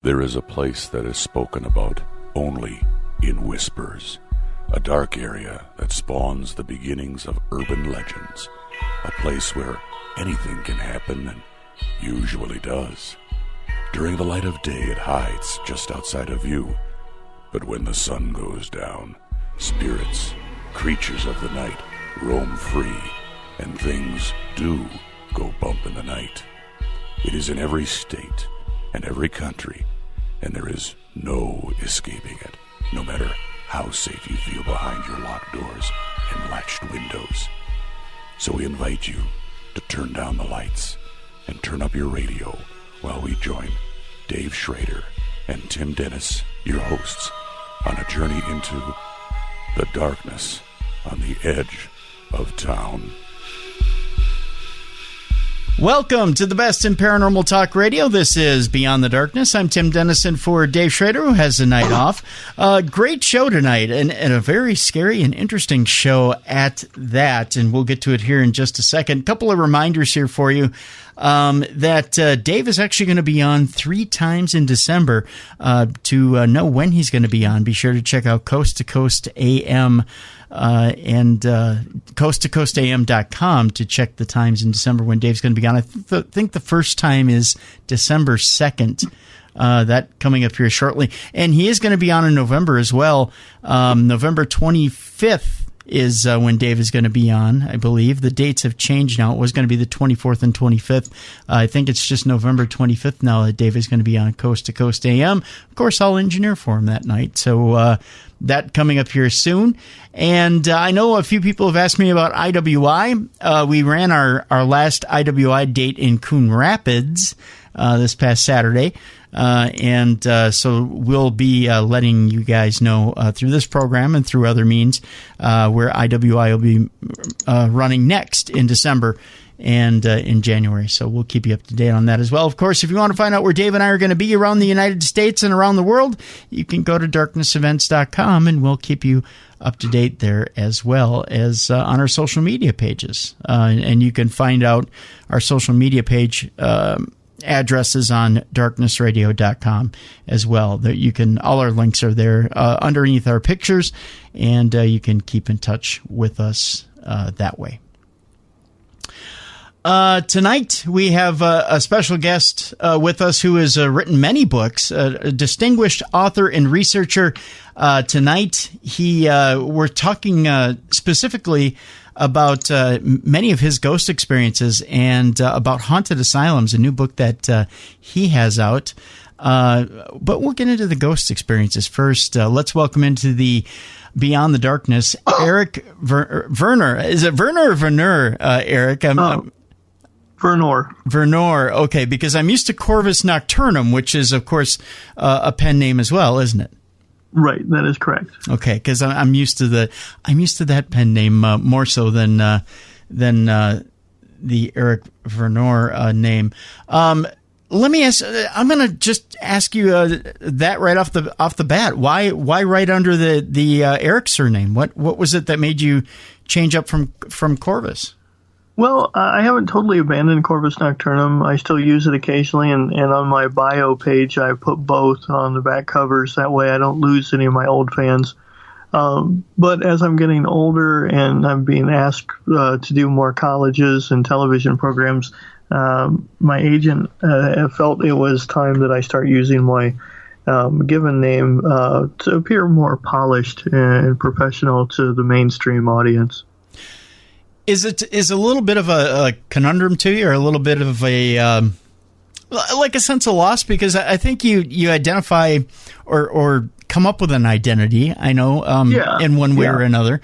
There is a place that is spoken about only in whispers, a dark area that spawns the beginnings of urban legends, a place where anything can happen and usually does. During the light of day, it hides just outside of view, but when the sun goes down, spirits, creatures of the night, roam free, and things do go bump in the night. It is in every state and every country, and there is no escaping it, no matter how safe you feel behind your locked doors and latched windows. So we invite you to turn down the lights and turn up your radio while we join Dave Schrader and Tim Dennis, your hosts, on a journey into the darkness on the edge of town. Welcome to the best in paranormal talk radio. This is Beyond the Darkness. I'm Tim Dennison for Dave Schrader, who has the night off. Great show tonight, and a very scary and interesting show at that, and we'll get to it here in just a second. A couple of reminders here for you that Dave is actually going to be on 3 times in December. To know when he's going to be on, be sure to check out Coast to Coast AM and coasttocoastam.com to check the times in December when Dave's going to be on. I think the first time is December 2nd. That coming up here shortly. And he is going to be on in November as well. November 25th is when Dave is going to be on, I believe. The dates have changed now. It was going to be the 24th and 25th. I think it's just November 25th now that Dave is going to be on Coast to Coast AM. Of course, I'll engineer for him that night. So that coming up here soon. And I know a few people have asked me about IWI. We ran our last IWI date in Coon Rapids this past Saturday. So we'll be letting you guys know through this program and through other means where IWI will be running next in December and in January. So we'll keep you up to date on that as well. Of course, if you want to find out where Dave and I are going to be around the United States and around the world, you can go to darknessevents.com, and we'll keep you up to date there, as well as on our social media pages. And you can find out our social media page addresses on darknessradio.com as well. That you can, all our links are there underneath our pictures, and you can keep in touch with us that way. Tonight we have a special guest with us who has written many books, a distinguished author and researcher. Tonight we're talking specifically about many of his ghost experiences and about Haunted Asylums, a new book that he has out. But we'll get into the ghost experiences first. Let's welcome into the Beyond the Darkness, Eric Vernor. Is it Vernor or Vernor, Eric? Vernor. Vernor, okay, because I'm used to Corvus Nocturnum, which is, of course, a pen name as well, isn't it? Right, that is correct. Okay, because I'm used to that pen name more so than the Eric Vernor name. Let me ask. I'm going to just ask you that right off the bat. Why right under the Eric surname? What was it that made you change up from Corvus? Well, I haven't totally abandoned Corvus Nocturnum. I still use it occasionally, and on my bio page, I put both on the back covers. That way I don't lose any of my old fans. But as I'm getting older and I'm being asked to do more colleges and television programs, my agent felt it was time that I start using my given name to appear more polished and professional to the mainstream audience. Is a little bit of a conundrum to you, or a little bit of a like a sense of loss? Because I think you identify or come up with an identity, I know, in one way or another,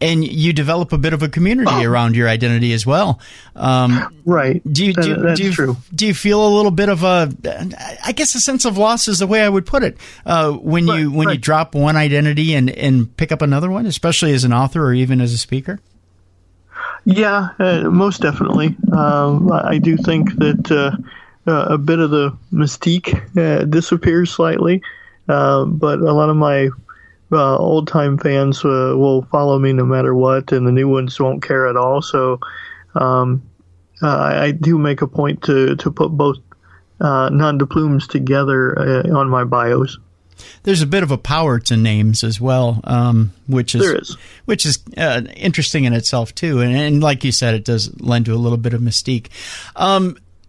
and you develop a bit of a community around your identity as well. Right. That's true. Do you feel a little bit of a sense of loss is the way I would put it, when you drop one identity and pick up another one, especially as an author or even as a speaker? Yeah, most definitely. I do think that a bit of the mystique disappears slightly, but a lot of my old-time fans will follow me no matter what, and the new ones won't care at all. So I do make a point to put both nom de plumes together on my bios. There's a bit of a power to names as well, which is interesting in itself too. And like you said, it does lend to a little bit of mystique.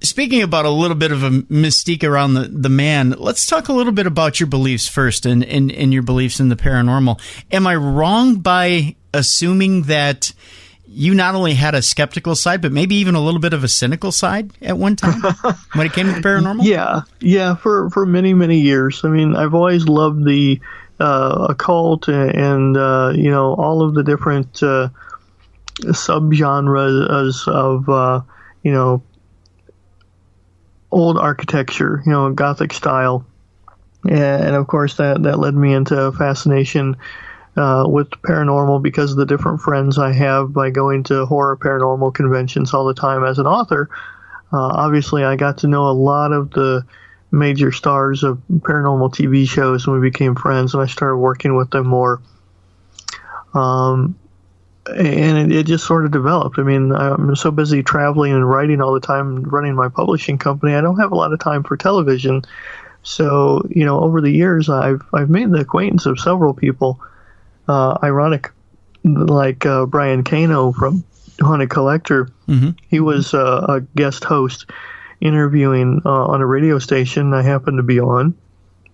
Speaking about a little bit of a mystique around the man, let's talk a little bit about your beliefs first and your beliefs in the paranormal. Am I wrong by assuming that you not only had a skeptical side, but maybe even a little bit of a cynical side at one time when it came to the paranormal? Yeah. For many, many years. I mean, I've always loved the occult and all of the different subgenres of old architecture, Gothic style, and of course that led me into fascination with paranormal because of the different friends I have by going to horror paranormal conventions all the time as an author. Obviously, I got to know a lot of the major stars of paranormal TV shows when we became friends, and I started working with them more. And it just sort of developed. I mean, I'm so busy traveling and writing all the time, running my publishing company, I don't have a lot of time for television. So, over the years, I've made the acquaintance of several people. Ironic, like Brian Kano from Haunted Collector. Mm-hmm. He was a guest host interviewing on a radio station I happened to be on,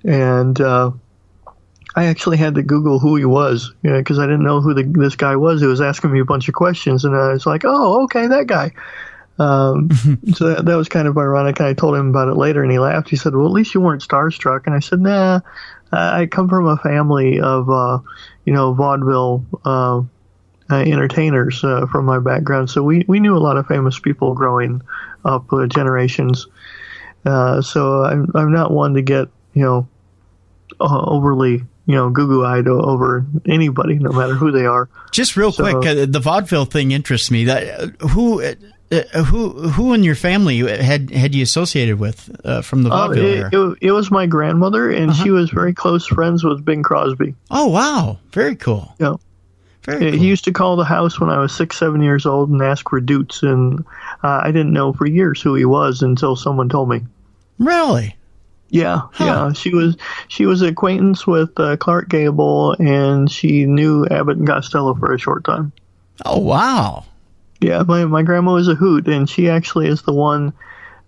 and I actually had to Google who he was, because I didn't know who this guy was. He was asking me a bunch of questions, and I was like, "Oh, okay, that guy." So that was kind of ironic. And I told him about it later, and he laughed. He said, "Well, at least you weren't starstruck." And I said, "Nah, I come from a family of vaudeville entertainers from my background, so we knew a lot of famous people growing up, generations. So I'm not one to get overly goo-goo-eyed over anybody, no matter who they are." Just real quick, the vaudeville thing interests me. That who in your family had you associated with from the vaudeville era? It was my grandmother, and she was very close friends with Bing Crosby. Oh, wow. Very cool. Yeah. Very cool. He used to call the house when I was 6, 7 years old and ask for dutes, and I didn't know for years who he was until someone told me. Really? Yeah, yeah. She was acquaintance with Clark Gable, and she knew Abbott and Costello for a short time. Oh, wow. Yeah, my grandma was a hoot, and she actually is the one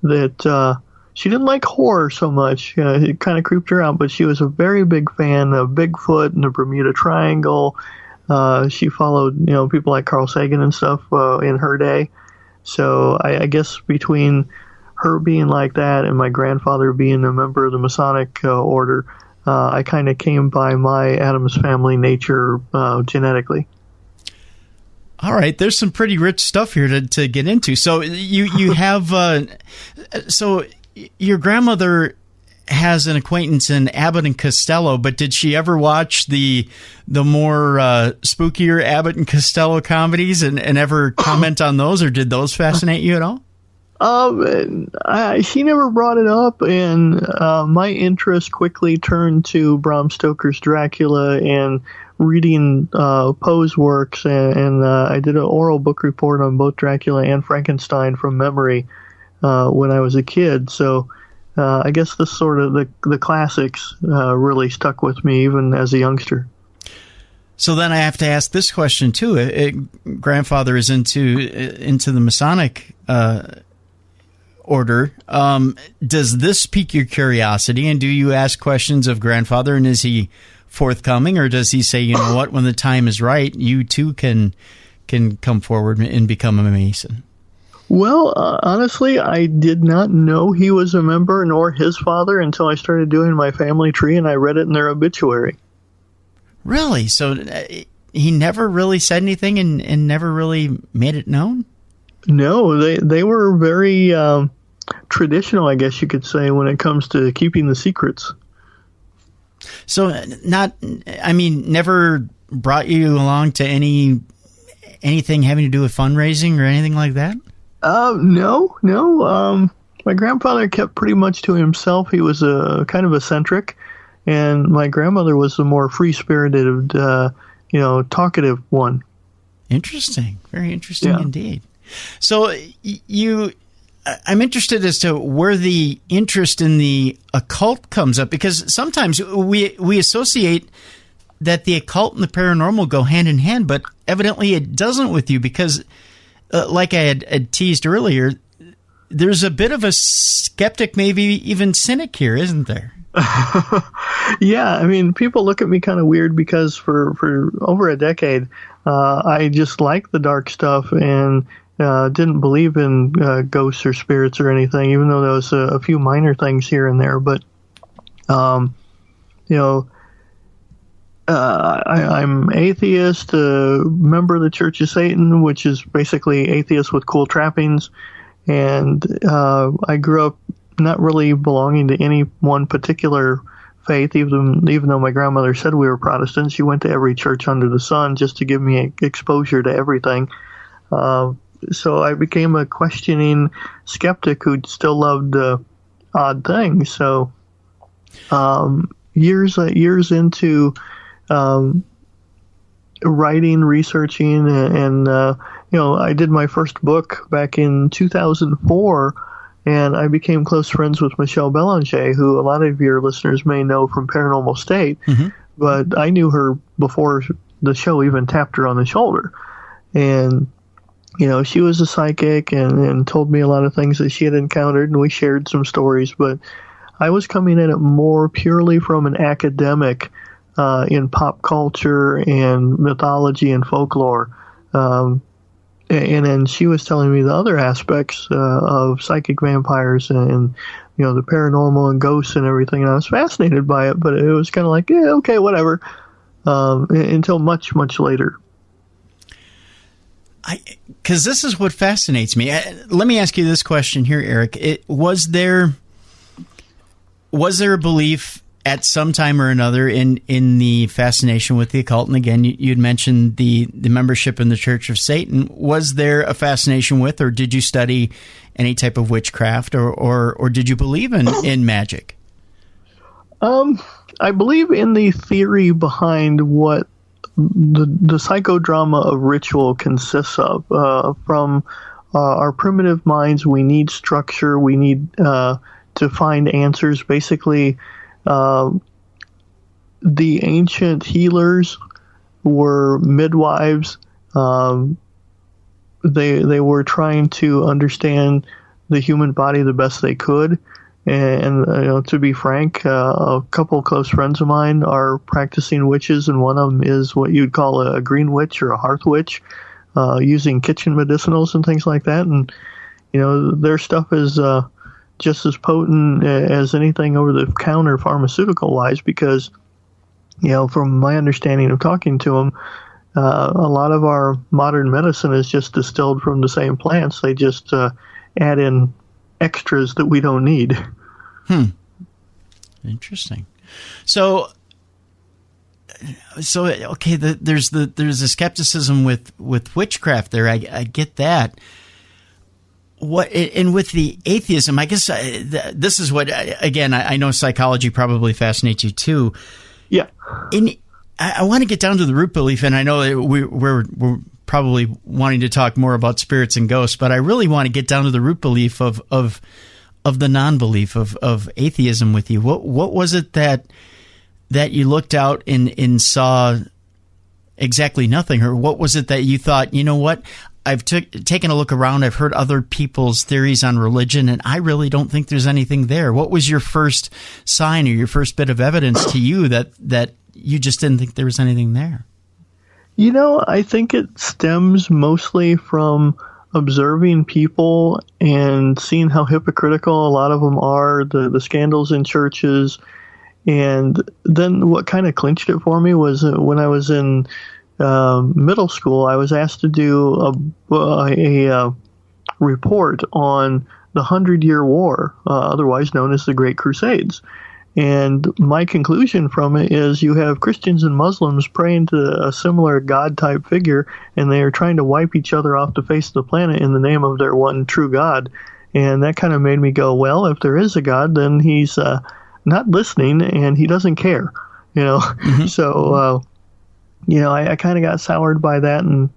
that she didn't like horror so much. It kind of creeped her out, but she was a very big fan of Bigfoot and the Bermuda Triangle. She followed people like Carl Sagan and stuff in her day. So I guess between her being like that and my grandfather being a member of the Masonic order, I kind of came by my Addams family nature genetically. All right, there's some pretty rich stuff here to get into. So you have so your grandmother has an acquaintance in Abbott and Costello, but did she ever watch the more spookier Abbott and Costello comedies and ever comment on those, or did those fascinate you at all? She never brought it up, and my interest quickly turned to Bram Stoker's Dracula and reading Poe's works, and I did an oral book report on both Dracula and Frankenstein from memory when I was a kid. So I guess this sort of the classics really stuck with me even as a youngster. So then I have to ask this question too. Grandfather is into the Masonic order. Does this pique your curiosity, and do you ask questions of grandfather, and is he forthcoming, or does he say, you know what, when the time is right, you too can come forward and become a Mason? Well, honestly, I did not know he was a member, nor his father, until I started doing my family tree and I read it in their obituary. Really? So he never really said anything and never really made it known? No, they were very traditional, I guess you could say, when it comes to keeping the secrets. So never brought you along to anything having to do with fundraising or anything like that? No. My grandfather kept pretty much to himself. He was a kind of eccentric, and my grandmother was the more free-spirited, talkative one. Interesting. Very interesting indeed. So you I'm interested as to where the interest in the occult comes up, because sometimes we associate that the occult and the paranormal go hand in hand, but evidently it doesn't with you, because like I had teased earlier, there's a bit of a skeptic, maybe even cynic here, isn't there? Yeah, I mean, people look at me kind of weird because for over a decade, I just liked the dark stuff and didn't believe in ghosts or spirits or anything, even though there was a few minor things here and there. But, I'm atheist, member of the Church of Satan, which is basically atheist with cool trappings. And I grew up not really belonging to any one particular faith, even though my grandmother said we were Protestants. She went to every church under the sun just to give me exposure to everything. So I became a questioning skeptic who still loved odd things. So years into writing, researching, and I did my first book back in 2004, and I became close friends with Michelle Belanger, who a lot of your listeners may know from Paranormal State, but I knew her before the show even tapped her on the shoulder. And, she was a psychic and told me a lot of things that she had encountered, and we shared some stories, but I was coming at it more purely from an academic in pop culture and mythology and folklore. And then she was telling me the other aspects of psychic vampires and the paranormal and ghosts and everything. And I was fascinated by it, but it was kind of like, yeah, okay, whatever, until much, much later. Because this is what fascinates me. Let me ask you this question here, Eric. Was there a belief at some time or another in the fascination with the occult? And again, you'd mentioned the membership in the Church of Satan. Was there a fascination with, or did you study any type of witchcraft, or did you believe in magic? I believe in the theory behind what the psychodrama of ritual consists of. From our primitive minds, we need structure. We need to find answers. Basically, the ancient healers were midwives. They were trying to understand the human body the best they could. And to be frank, a couple close friends of mine are practicing witches, and one of them is what you'd call a green witch or a hearth witch, using kitchen medicinals and things like that. And their stuff is just as potent as anything over the counter pharmaceutical wise, because from my understanding of talking to them, a lot of our modern medicine is just distilled from the same plants. They just add in extras that we don't need. Interesting. So okay, there's the skepticism with witchcraft there. I get that. And with the atheism, I guess this is what, again, I know psychology probably fascinates you too. Yeah. I want to get down to the root belief, and I know that we're probably wanting to talk more about spirits and ghosts, but I really want to get down to the root belief of the non-belief of atheism with you. What was it that you looked out and saw exactly nothing, or what was it that you thought, you know what? I've taken a look around. I've heard other people's theories on religion, and I really don't think there's anything there. What was your first sign or your first bit of evidence to you that you just didn't think there was anything there? I think it stems mostly from observing people and seeing how hypocritical a lot of them are, the scandals in churches. And then what kind of clinched it for me was when I was in middle school, I was asked to do a report on the 100-Year War, otherwise known as the Great Crusades. And my conclusion from it is you have Christians and Muslims praying to a similar God-type figure, and they are trying to wipe each other off the face of the planet in the name of their one true God. And that kind of made me go, well, if there is a God, then he's not listening, and he doesn't care. So, I kind of got soured by that, and,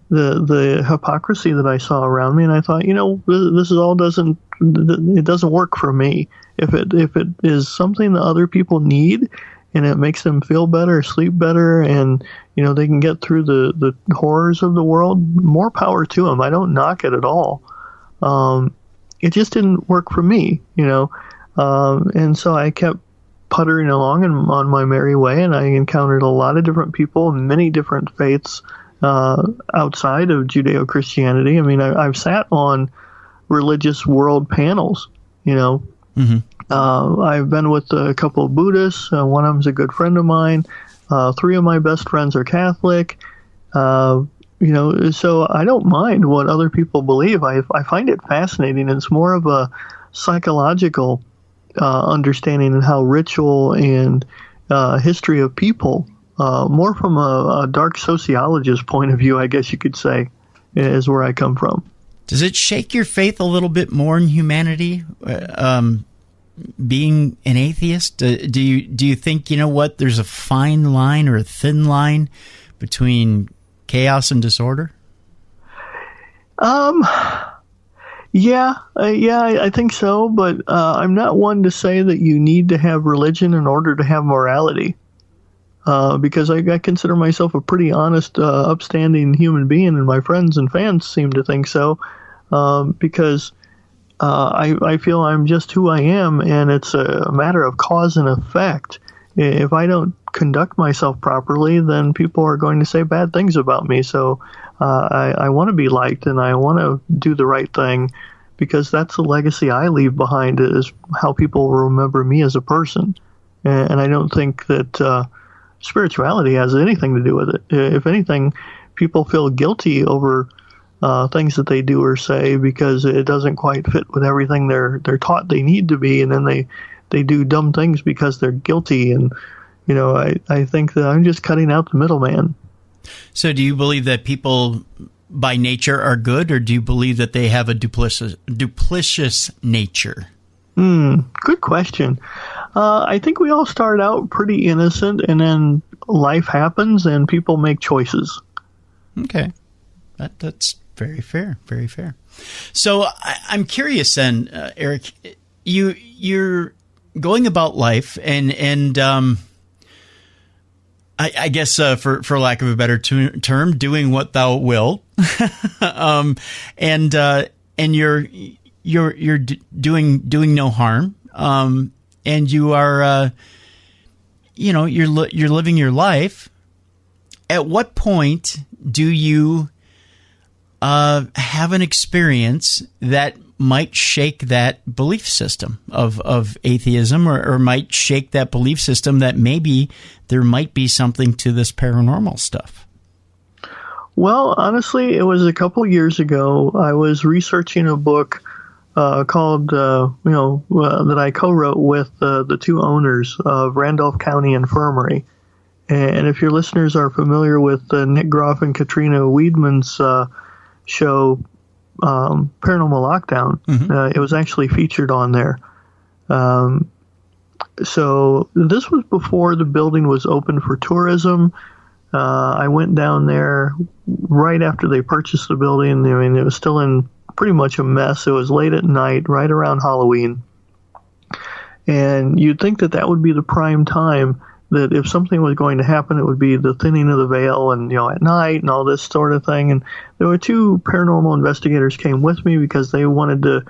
the hypocrisy that I saw around me, and I thought, this is all doesn't work for me. If it is something that other people need, and it makes them feel better, sleep better, and they can get through the horrors of the world, more power to them. I don't knock it at all. It just didn't work for me, and so I kept puttering along on my merry way, and I encountered a lot of different people, many different faiths outside of Judeo-Christianity. I mean, I've sat on religious world panels, Mm-hmm. I've been with a couple of Buddhists. One of them's a good friend of mine. 3 of my best friends are Catholic. So I don't mind what other people believe. I find it fascinating. It's more of a psychological understanding of how ritual and history of people, more from a dark sociologist point of view, I guess you could say, is where I come from. Does it shake your faith a little bit more in humanity, being an atheist? Do you think, there's a fine line or a thin line between chaos and disorder? Yeah, I think so, but I'm not one to say that you need to have religion in order to have morality, because I consider myself a pretty honest, upstanding human being, and my friends and fans seem to think so, because I feel I'm just who I am, and it's a matter of cause and effect. If I don't conduct myself properly, then people are going to say bad things about me. So I want to be liked, and I want to do the right thing, because that's the legacy I leave behind, is how people remember me as a person. And I don't think that spirituality has anything to do with it. If anything, people feel guilty over things that they do or say because it doesn't quite fit with everything they're taught they need to be, and then they do dumb things because they're guilty. And I think that I'm just cutting out the middleman. So do you believe that people by nature are good, or do you believe that they have a duplicitous nature? Good question. I think we all start out pretty innocent, and then life happens and people make choices. Okay. That's very fair. Very fair. So I'm curious then, Eric, you're going about life and I guess for lack of a better term, doing what thou wilt, and you're doing no harm, and you are you're living your life. At what point do you have an experience that might shake that belief system of atheism, or might shake that belief system that maybe there might be something to this paranormal stuff? Well, honestly, it was a couple years ago. I was researching a book called, that I co-wrote with the 2 owners of Randolph County Infirmary. And if your listeners are familiar with Nick Groff and Katrina Weidman's show, Paranormal Lockdown, mm-hmm. It was actually featured on there. So this was before the building was open for tourism. I went down there right after they purchased the building. I mean, it was still in pretty much a mess. It was late at night, right around Halloween. And you'd think that would be the prime time, that if something was going to happen, it would be the thinning of the veil and, at night and all this sort of thing. And there were 2 paranormal investigators came with me because they wanted to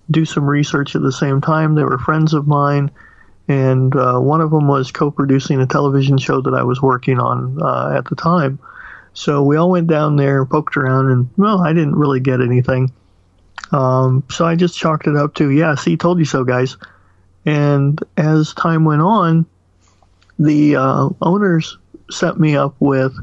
do some research at the same time. They were friends of mine, and one of them was co-producing a television show that I was working on at the time. So we all went down there, poked around, and, well, I didn't really get anything. So I just chalked it up to, yeah, see, told you so, guys. And as time went on, the owners set me up with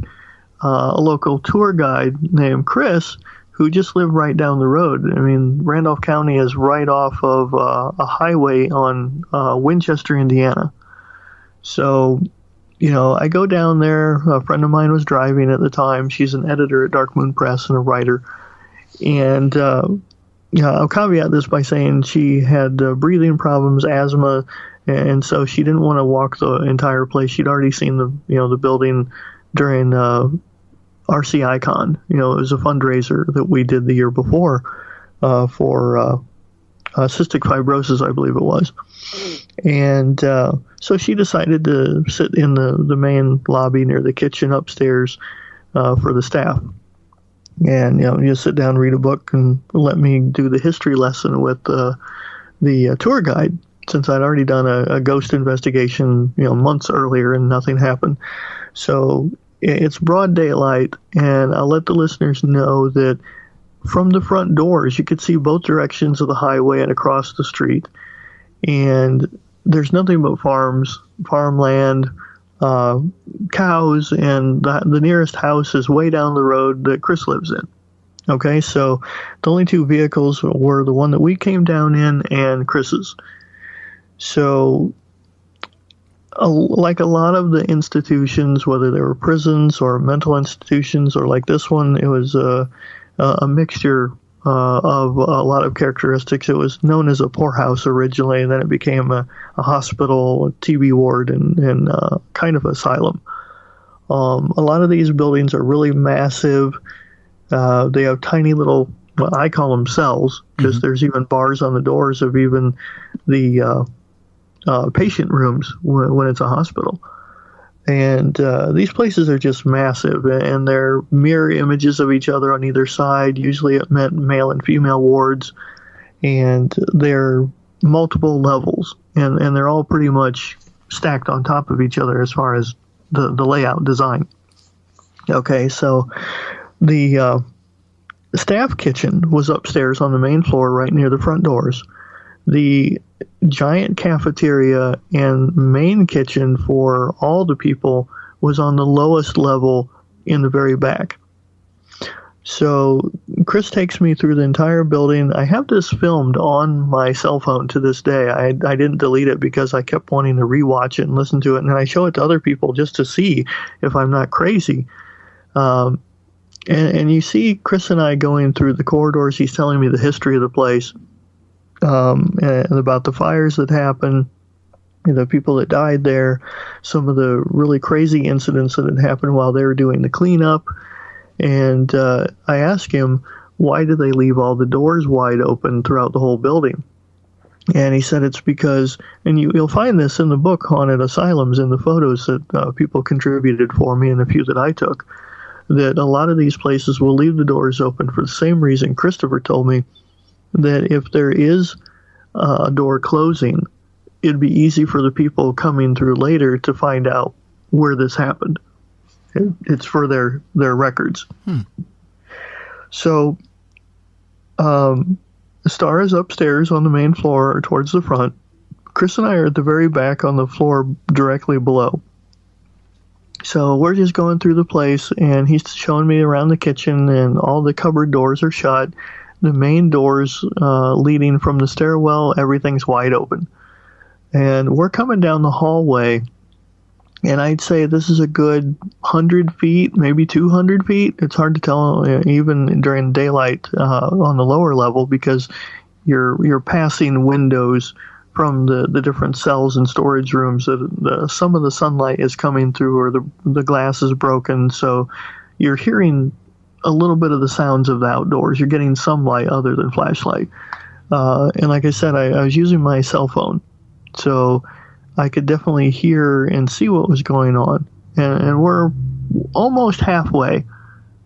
a local tour guide named Chris, who just lived right down the road. I mean, Randolph County is right off of a highway on Winchester, Indiana. So, I go down there. A friend of mine was driving at the time. She's an editor at Dark Moon Press and a writer. And I'll caveat this by saying she had breathing problems, asthma, and so she didn't want to walk the entire place. She'd already seen the building during RC Icon. It was a fundraiser that we did the year before for cystic fibrosis, I believe it was. And so she decided to sit in the main lobby near the kitchen upstairs for the staff. And, just sit down, read a book, and let me do the history lesson with the tour guide, since I'd already done a ghost investigation, months earlier, and nothing happened. So it's broad daylight, and I'll let the listeners know that from the front doors, you could see both directions of the highway and across the street. And there's nothing but farms, farmland, cows, and the nearest house is way down the road that Chris lives in. Okay, so the only two vehicles were the one that we came down in and Chris's. So, like a lot of the institutions, whether they were prisons or mental institutions, or like this one, it was a mixture of a lot of characteristics. It was known as a poorhouse originally, and then it became a hospital, a TB ward, and kind of asylum. A lot of these buildings are really massive. They have tiny little, well, I call them cells, because there's even bars on the doors of even the patient rooms when it's a hospital. And these places are just massive, and they're mirror images of each other on either side. Usually it meant male and female wards, and they're multiple levels, and they're all pretty much stacked on top of each other as far as the layout design. Okay, so the staff kitchen was upstairs on the main floor right near the front doors. The giant cafeteria and main kitchen for all the people was on the lowest level in the very back. So Chris takes me through the entire building. I have this filmed on my cell phone to this day. I didn't delete it because I kept wanting to rewatch it and listen to it, and then I show it to other people just to see if I'm not crazy. And you see Chris and I going through the corridors. He's telling me the history of the place. And about the fires that happened, the people that died there, some of the really crazy incidents that had happened while they were doing the cleanup. And I asked him, why did they leave all the doors wide open throughout the whole building? And he said it's because, and you'll find this in the book, Haunted Asylums, in the photos that people contributed for me and a few that I took, that a lot of these places will leave the doors open for the same reason Christopher told me, that if there is a door closing, it'd be easy for the people coming through later to find out where this happened. It's for their records. So, Star is upstairs on the main floor towards the front. Chris and I are at the very back on the floor directly below. So we're just going through the place, and he's showing me around the kitchen, and all the cupboard doors are shut. The main doors leading from the stairwell, everything's wide open. And we're coming down the hallway, and I'd say this is a good 100 feet, maybe 200 feet. It's hard to tell even during daylight on the lower level, because you're passing windows from the different cells and storage rooms. Some of the sunlight is coming through, or the glass is broken, so you're hearing a little bit of the sounds of the outdoors. You're getting some light other than flashlight. And like I said, I was using my cell phone, so I could definitely hear and see what was going on. And we're almost halfway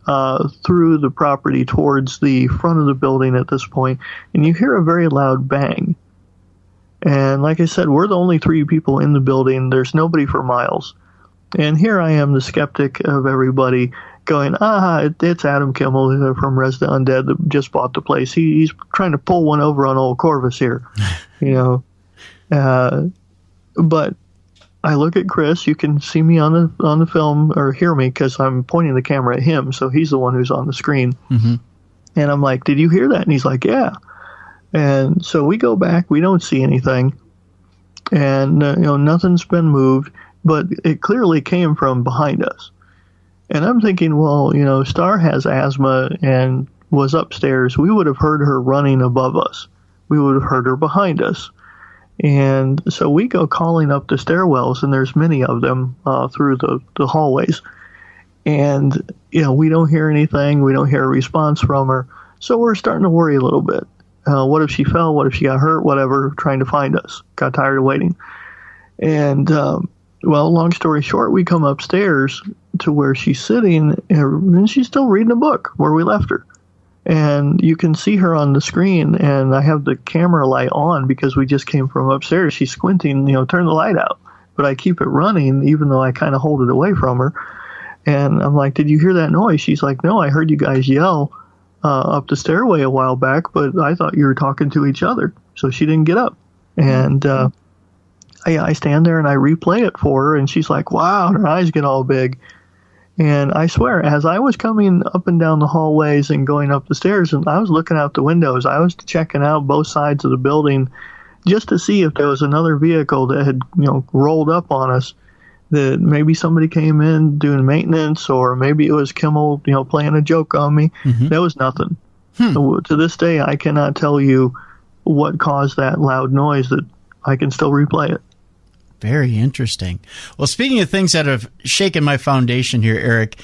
through the property towards the front of the building at this point, and you hear a very loud bang. And like I said, we're the only three people in the building. There's nobody for miles. And here I am, the skeptic of everybody, going, it's Adam Kimmel from Resident Undead that just bought the place. He's trying to pull one over on old Corvus here, But I look at Chris. You can see me on the film, or hear me, because I'm pointing the camera at him, so he's the one who's on the screen. Mm-hmm. And I'm like, did you hear that? And he's like, yeah. And so we go back. We don't see anything, and nothing's been moved, but it clearly came from behind us. And I'm thinking, well, Star has asthma and was upstairs. We would have heard her running above us. We would have heard her behind us. And so we go calling up the stairwells, and there's many of them through the hallways. And we don't hear anything. We don't hear a response from her. So we're starting to worry a little bit. What if she fell? What if she got hurt? Whatever, trying to find us. Got tired of waiting. And, long story short, we come upstairs to where she's sitting, and she's still reading a book where we left her. And you can see her on the screen, and I have the camera light on because we just came from upstairs. She's squinting, turn the light out. But I keep it running, even though I kind of hold it away from her. And I'm like, did you hear that noise? She's like, no, I heard you guys yell up the stairway a while back, but I thought you were talking to each other. So she didn't get up. And I stand there and I replay it for her, and she's like, wow, her eyes get all big. And I swear, as I was coming up and down the hallways and going up the stairs, and I was looking out the windows, I was checking out both sides of the building just to see if there was another vehicle that had, rolled up on us, that maybe somebody came in doing maintenance, or maybe it was Kimmel, playing a joke on me. Mm-hmm. There was nothing. So, to this day, I cannot tell you what caused that loud noise, that I can still replay it. Very interesting. Well, speaking of things that have shaken my foundation here, Eric.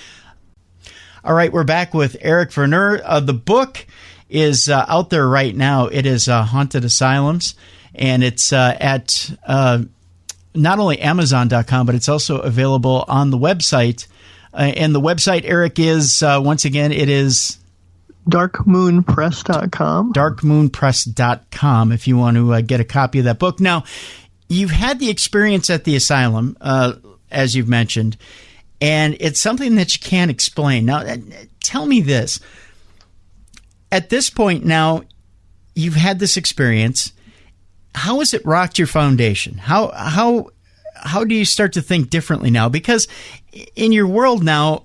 All right, we're back with Eric Vernor. The book is out there right now. It is Haunted Asylums, and it's at not only Amazon.com, but it's also available on the website. And the website, Eric, is, once again, it is darkmoonpress.com. darkmoonpress.com if you want to get a copy of that book. Now, you've had the experience at the asylum, as you've mentioned, and it's something that you can't explain. Now, tell me this. At this point now, you've had this experience. How has it rocked your foundation? How do you start to think differently now? Because in your world now,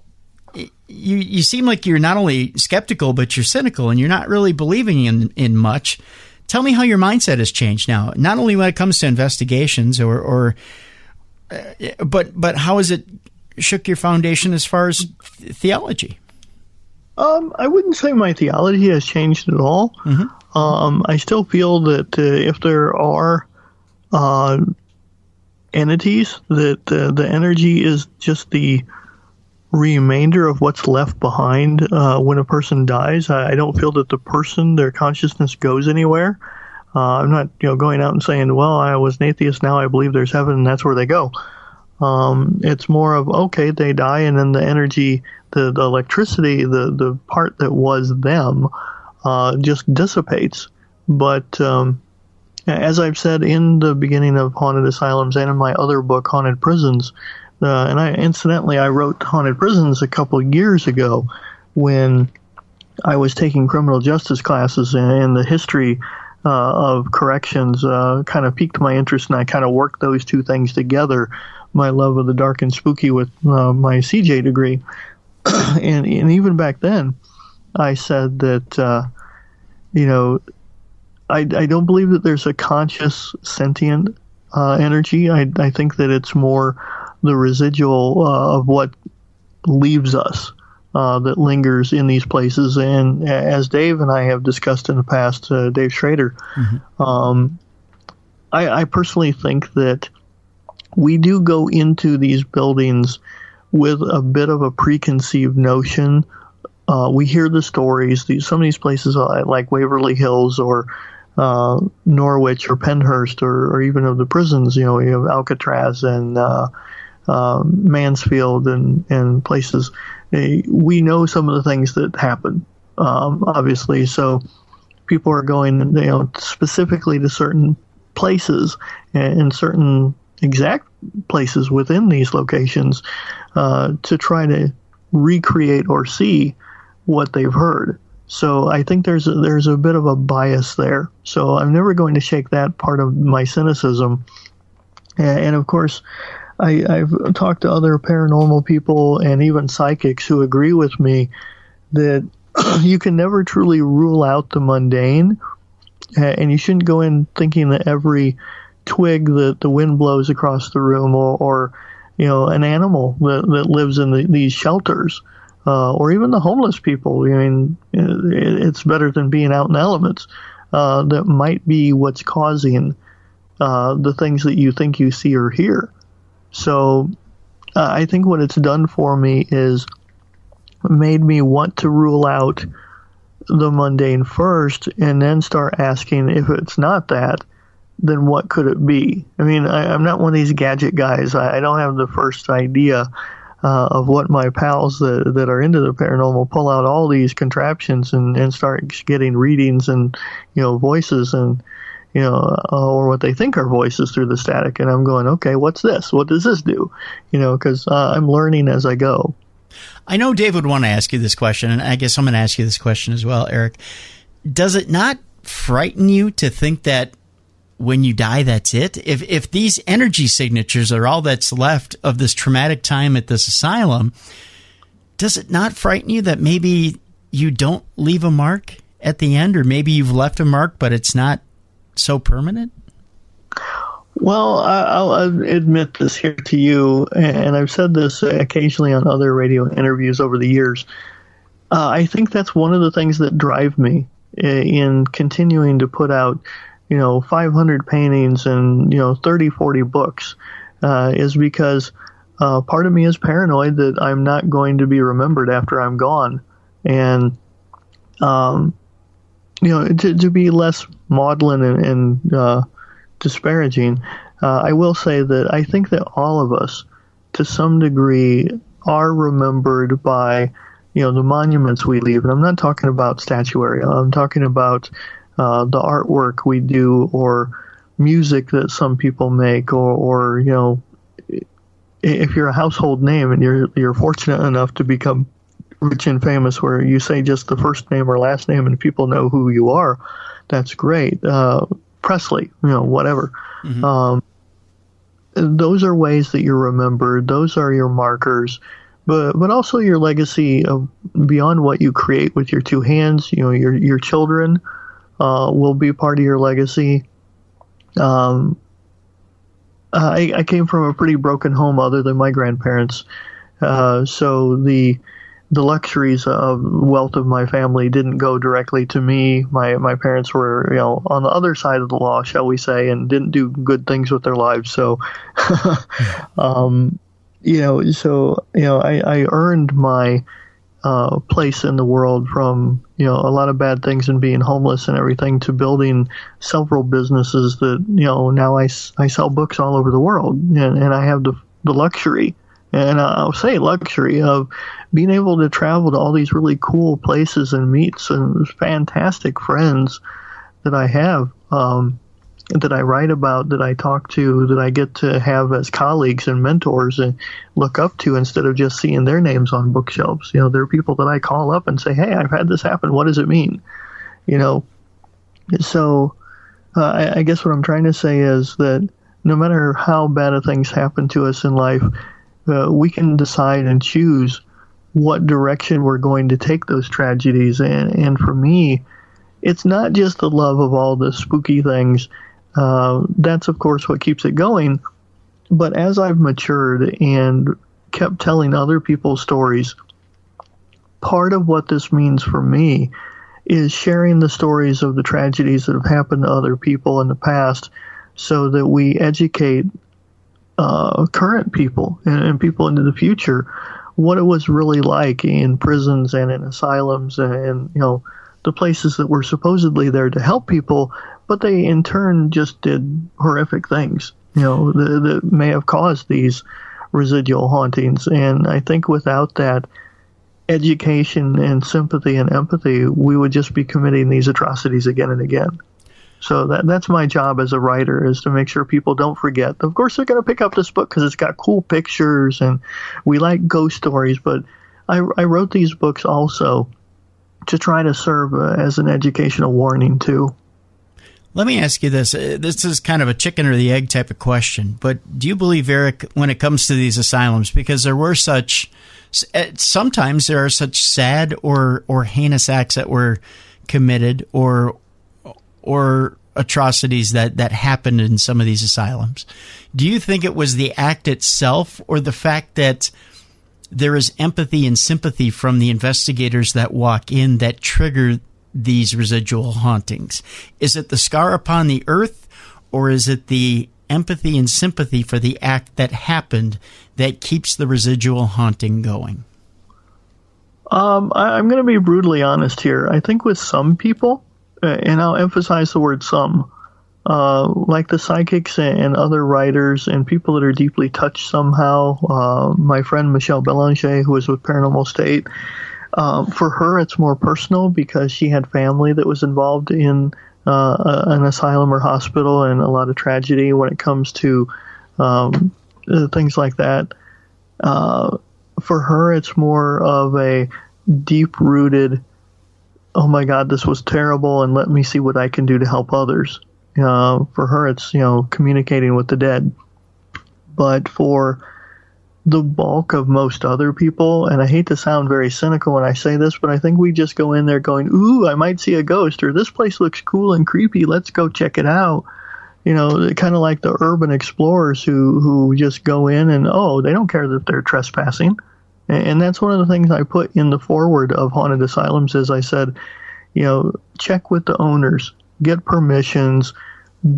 you seem like you're not only skeptical, but you're cynical, and you're not really believing in much. Tell me how your mindset has changed now, not only when it comes to investigations, but how has it shook your foundation as far as theology? I wouldn't say my theology has changed at all. Mm-hmm. I still feel that if there are entities, that the energy is just the remainder of what's left behind when a person dies. I don't feel that the person, their consciousness, goes anywhere. I'm not going out and saying, well, I was an atheist, now I believe there's heaven, and that's where they go. It's more of, okay, they die, and then the energy, the electricity, the part that was them just dissipates. But as I've said in the beginning of Haunted Asylums and in my other book, Haunted Prisons, and I wrote Haunted Prisons a couple of years ago when I was taking criminal justice classes, and the history of corrections kind of piqued my interest, and I kind of worked those two things together, my love of the dark and spooky with my CJ degree. and even back then, I said that, I don't believe that there's a conscious, sentient energy. I think that it's more the residual of what leaves us that lingers in these places. And as Dave and I have discussed in the past, Dave Schrader, mm-hmm. I personally think that we do go into these buildings with a bit of a preconceived notion. We hear the stories. Some of these places like Waverly Hills or Norwich or Penhurst or even of the prisons, we have Alcatraz and Mansfield and places. We know some of the things that happen, obviously. So people are going, specifically to certain places and certain exact places within these locations to try to recreate or see what they've heard. So I think there's a bit of a bias there. So I'm never going to shake that part of my cynicism. And of course, I've talked to other paranormal people and even psychics who agree with me that you can never truly rule out the mundane, and you shouldn't go in thinking that every twig that the wind blows across the room or an animal that lives in these shelters or even the homeless people. I mean, it's better than being out in the elements. That might be what's causing the things that you think you see or hear. So I think what it's done for me is made me want to rule out the mundane first and then start asking, if it's not that, then what could it be? I mean, I'm not one of these gadget guys. I don't have the first idea of what my pals that are into the paranormal pull out all these contraptions and start getting readings and, voices and, or what they think are voices through the static. And I'm going, okay, what's this? What does this do? Because I'm learning as I go. I know Dave would want to ask you this question, and I guess I'm going to ask you this question as well, Eric. Does it not frighten you to think that when you die, that's it? If these energy signatures are all that's left of this traumatic time at this asylum, does it not frighten you that maybe you don't leave a mark at the end, or maybe you've left a mark, but it's not so permanent? Well, I'll admit this here to you, and I've said this occasionally on other radio interviews over the years. I think that's one of the things that drive me in continuing to put out 500 paintings and 30, 40 books, is because part of me is paranoid that I'm not going to be remembered after I'm gone, and to be less maudlin and disparaging, I will say that I think that all of us, to some degree, are remembered by the monuments we leave, and I'm not talking about statuary. I'm talking about the artwork we do, or music that some people make, or if you're a household name and you're fortunate enough to become rich and famous, where you say just the first name or last name and people know who you are, that's great. Presley, whatever. Mm-hmm. Those are ways that you're remembered. Those are your markers. But also your legacy of beyond what you create with your two hands. Your children will be part of your legacy. I came from a pretty broken home other than my grandparents. So the luxuries of wealth of my family didn't go directly to me. My parents were, on the other side of the law, shall we say, and didn't do good things with their lives. So, I earned my place in the world from, a lot of bad things and being homeless and everything, to building several businesses that, now I sell books all over the world, and I have the luxury, and I'll say luxury, of being able to travel to all these really cool places and meet some fantastic friends that I have, that I write about, that I talk to, that I get to have as colleagues and mentors and look up to, instead of just seeing their names on bookshelves. There are people that I call up and say, hey, I've had this happen. What does it mean? So I guess what I'm trying to say is that no matter how bad things happen to us in life, we can decide and choose what direction we're going to take those tragedies. And for me, it's not just the love of all the spooky things. That's, of course, what keeps it going. But as I've matured and kept telling other people's stories, part of what this means for me is sharing the stories of the tragedies that have happened to other people in the past, so that we educate current people and people into the future what it was really like in prisons and in asylums and the places that were supposedly there to help people, but they in turn just did horrific things, that may have caused these residual hauntings. And I think without that education and sympathy and empathy, we would just be committing these atrocities again and again. So that's my job as a writer, is to make sure people don't forget. Of course, they're going to pick up this book because it's got cool pictures and we like ghost stories, but I wrote these books also to try to serve as an educational warning too. Let me ask you this. This is kind of a chicken or the egg type of question, but do you believe, Eric, when it comes to these asylums, because sometimes there are such sad or heinous acts that were committed or atrocities that happened in some of these asylums. Do you think it was the act itself, or the fact that there is empathy and sympathy from the investigators that walk in that trigger these residual hauntings? Is it the scar upon the earth, or is it the empathy and sympathy for the act that happened that keeps the residual haunting going? I'm going to be brutally honest here. I think with some people, and I'll emphasize the word some, like the psychics and other writers and people that are deeply touched somehow. My friend Michelle Belanger, who was with Paranormal State, for her it's more personal because she had family that was involved in an asylum or hospital and a lot of tragedy when it comes to things like that. For her, it's more of a deep-rooted, oh my God, this was terrible, and let me see what I can do to help others. For her, it's, communicating with the dead. But for the bulk of most other people, and I hate to sound very cynical when I say this, but I think we just go in there going, ooh, I might see a ghost, or this place looks cool and creepy, let's go check it out. Kind of like the urban explorers who just go in and, they don't care that they're trespassing. And that's one of the things I put in the foreword of Haunted Asylums is I said, check with the owners, get permissions,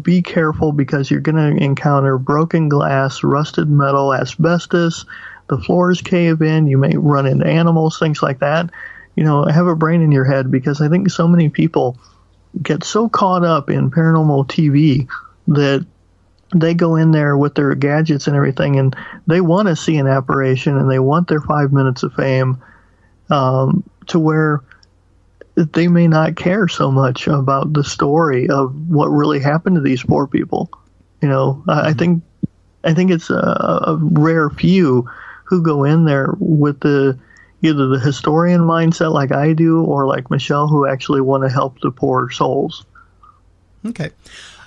be careful because you're going to encounter broken glass, rusted metal, asbestos, the floors cave in, you may run into animals, things like that. Have a brain in your head because I think so many people get so caught up in paranormal TV that they go in there with their gadgets and everything, and they want to see an apparition, and they want their 5 minutes of fame, to where they may not care so much about the story of what really happened to these poor people. I think it's a rare few who go in there with either the historian mindset like I do, or like Michelle, who actually want to help the poor souls. Okay.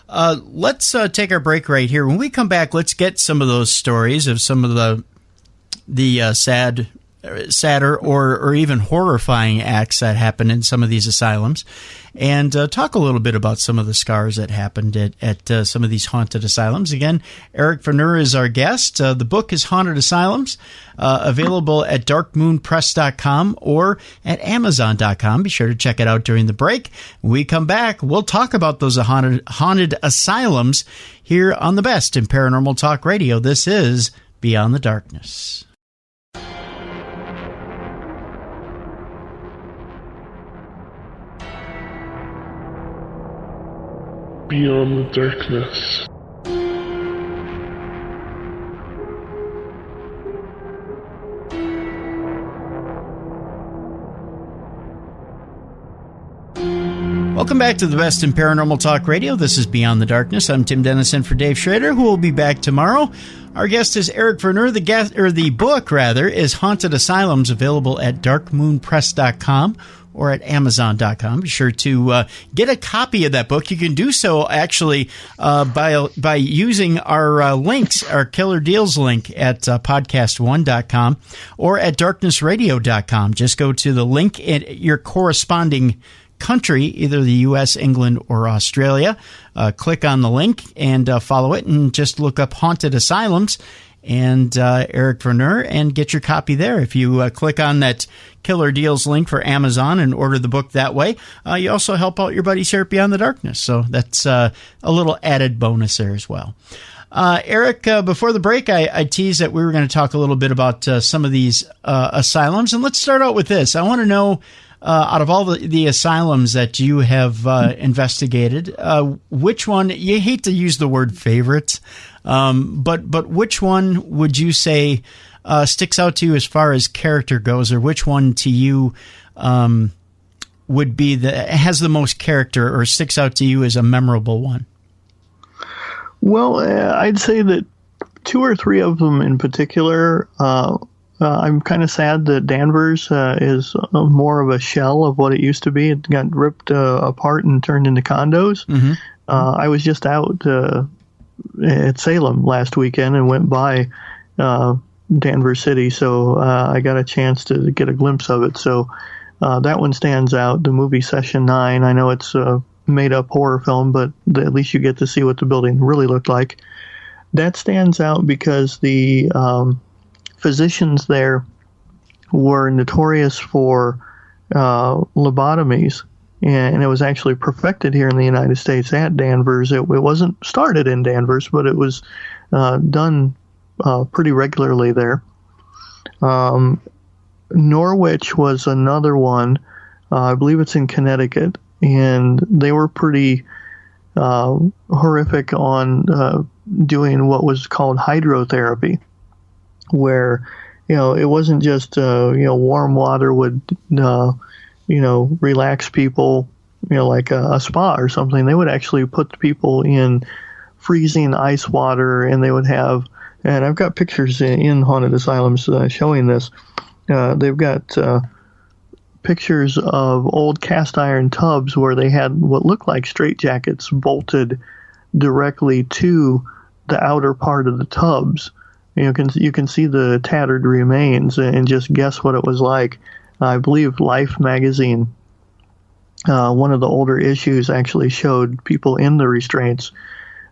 Let's take our break right here. When we come back, let's get some of those stories of some of the sadder or even horrifying acts that happen in some of these asylums, and talk a little bit about some of the scars that happened at some of these haunted asylums. Again, Eric Vernor is our guest. The book is Haunted Asylums, available at darkmoonpress.com or at amazon.com. Be sure to check it out during the break. When we come back, we'll talk about those haunted asylums here on the best in Paranormal Talk Radio. This is Beyond the Darkness. Beyond the Darkness. Welcome back to the best in Paranormal Talk Radio. This is Beyond the Darkness. I'm Tim Dennison for Dave Schrader, who will be back tomorrow. Our guest is Eric Vernor. The book is Haunted Asylums, available at darkmoonpress.com or at amazon.com. Be sure to get a copy of that book. You can do so actually by using our links, our Killer Deals link at podcast1.com or at darknessradio.com. Just go to the link at your corresponding country, either the U.S., England, or Australia. Click on the link and follow it, and just look up Haunted Asylums and Eric Vernor and get your copy there. If you click on that Killer Deals link for Amazon and order the book that way, you also help out your buddies here at Beyond the Darkness. So that's a little added bonus there as well. Eric, before the break, I teased that we were going to talk a little bit about some of these asylums. And let's start out with this. I want to know, out of all the asylums that you have investigated, which one, you hate to use the word favorite, but which one would you say sticks out to you as far as character goes, or which one to you would be has the most character or sticks out to you as a memorable one? Well, I'd say that two or three of them in particular. I'm kind of sad that Danvers is more of a shell of what it used to be. It got ripped apart and turned into condos. Mm-hmm. I was just out at Salem last weekend and went by Danvers City, so I got a chance to get a glimpse of it. So that one stands out. The movie Session 9, I know it's a made-up horror film, but at least you get to see what the building really looked like. That stands out because the physicians there were notorious for lobotomies, and it was actually perfected here in the United States at Danvers. It wasn't started in Danvers, but it was done pretty regularly there. Norwich was another one. I believe it's in Connecticut, and they were pretty horrific on doing what was called hydrotherapy, where it wasn't just warm water would relax people, like a spa or something. They would actually put people in freezing ice water, and they would have, and I've got pictures in Haunted Asylums showing this. They've got pictures of old cast iron tubs where they had what looked like straitjackets bolted directly to the outer part of the tubs. You can see the tattered remains and just guess what it was like. I believe Life magazine, one of the older issues, actually showed people in the restraints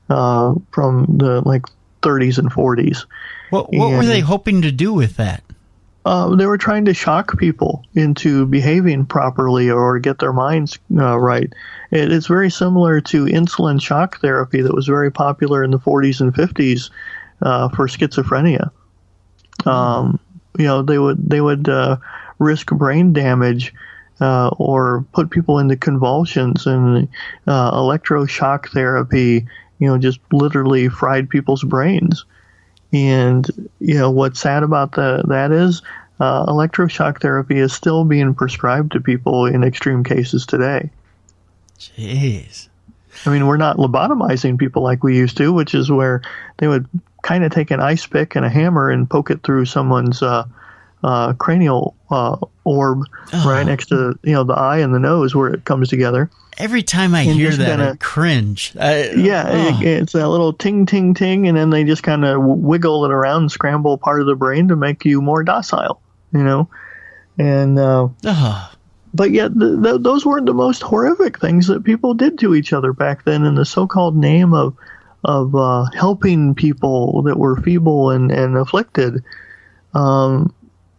from the 30s and 40s. What were they hoping to do with that? They were trying to shock people into behaving properly or get their minds right. It's very similar to insulin shock therapy that was very popular in the 40s and 50s for schizophrenia. They would risk brain damage or put people into convulsions, and electroshock therapy, just literally fried people's brains. And, what's sad about that is electroshock therapy is still being prescribed to people in extreme cases today. Jeez. I mean, we're not lobotomizing people like we used to, which is where they would kind of take an ice pick and a hammer and poke it through someone's cranial orb right next to, the eye and the nose where it comes together. Every time I hear that, I cringe. It's that little ting, ting, ting, and then they just kind of wiggle it around and scramble part of the brain to make you more docile, And but yet those weren't the most horrific things that people did to each other back then in the so-called name of helping people that were feeble and afflicted.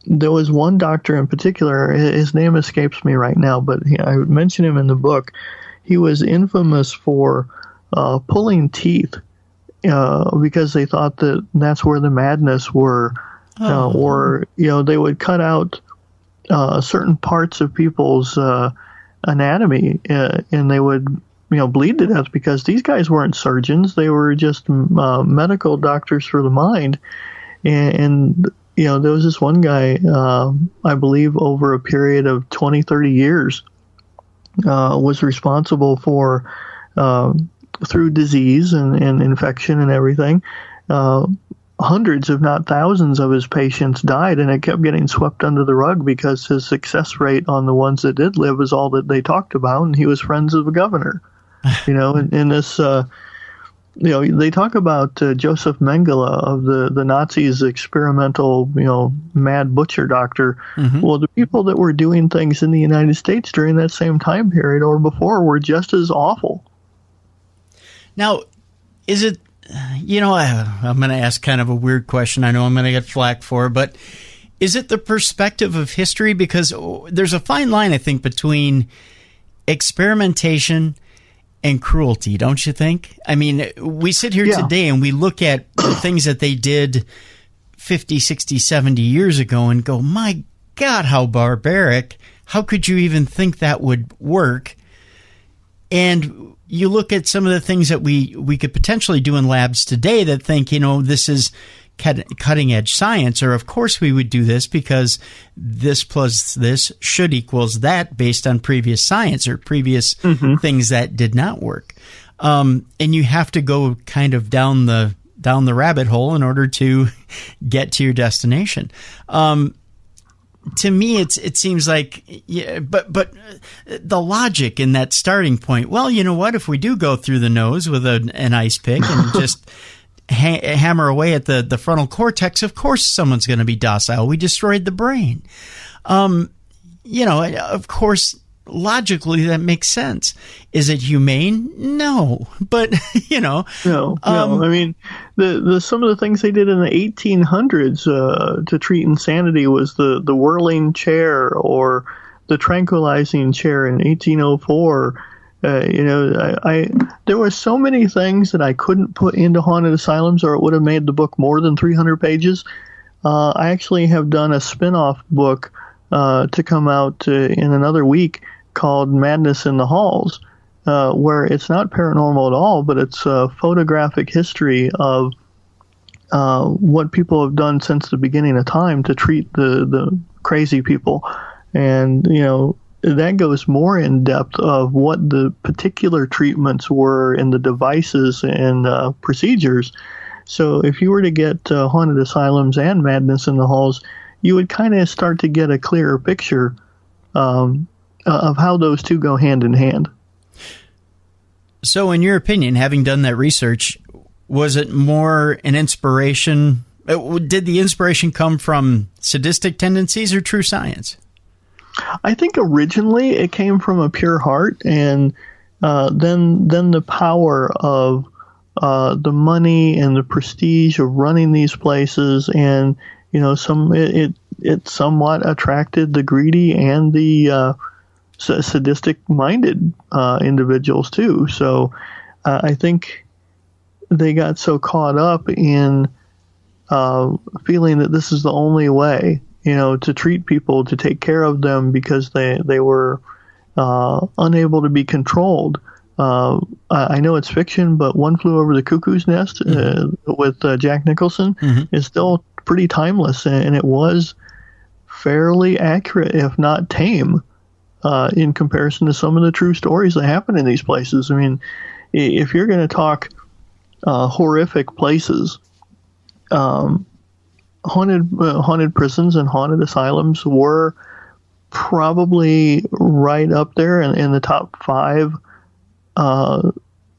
There was one doctor in particular, his name escapes me right now, but I mention him in the book. He was infamous for pulling teeth because they thought that that's where the madness were. Or, they would cut out certain parts of people's anatomy and they would, bleed to death because these guys weren't surgeons. They were just medical doctors for the mind. And there was this one guy, I believe over a period of 20, 30 years, was responsible for, through disease and infection and everything, hundreds, if not thousands of his patients died, and it kept getting swept under the rug because his success rate on the ones that did live was all that they talked about, and he was friends of the governor. In this... they talk about Joseph Mengele of the Nazis' experimental, mad butcher doctor. Mm-hmm. Well, the people that were doing things in the United States during that same time period or before were just as awful. Now, is it, I'm going to ask kind of a weird question. I know I'm going to get flack for, but is it the perspective of history? Because there's a fine line, I think, between experimentation and cruelty, don't you think? I mean, we sit here today and we look at the things that they did 50, 60, 70 years ago and go, my God, how barbaric. How could you even think that would work? And you look at some of the things that we could potentially do in labs today that think, this is cutting edge science, or of course we would do this because this plus this should equals that based on previous science or previous things that did not work. And you have to go kind of down the rabbit hole in order to get to your destination. To me, it seems like, but the logic in that starting point, well, you know what, if we do go through the nose with an ice pick and just hammer away at the frontal cortex, of course someone's going to be docile. We destroyed the brain. Of course, logically that makes sense. Is it humane? No, but No. I mean, the some of the things they did in the 1800s to treat insanity was the whirling chair or the tranquilizing chair in 1804. There were so many things that I couldn't put into Haunted Asylums, or it would have made the book more than 300 pages. I actually have done a spin-off book to come out in another week called Madness in the Halls, where it's not paranormal at all, but it's a photographic history of what people have done since the beginning of time to treat the crazy people. And, that goes more in depth of what the particular treatments were in the devices and procedures. So if you were to get Haunted Asylums and Madness in the Halls, you would kind of start to get a clearer picture of how those two go hand in hand. So in your opinion, having done that research, was it more an inspiration? Did the inspiration come from sadistic tendencies or true science? I think originally it came from a pure heart, and then the power of the money and the prestige of running these places, and it somewhat attracted the greedy and the sadistic-minded individuals too. So I think they got so caught up in feeling that this is the only way, to treat people, to take care of them, because they were unable to be controlled. I know it's fiction, but One Flew Over the Cuckoo's Nest with Jack Nicholson is still pretty timeless, and it was fairly accurate, if not tame, in comparison to some of the true stories that happen in these places. I mean, if you're going to talk horrific places, haunted prisons and haunted asylums were probably right up there in the top 5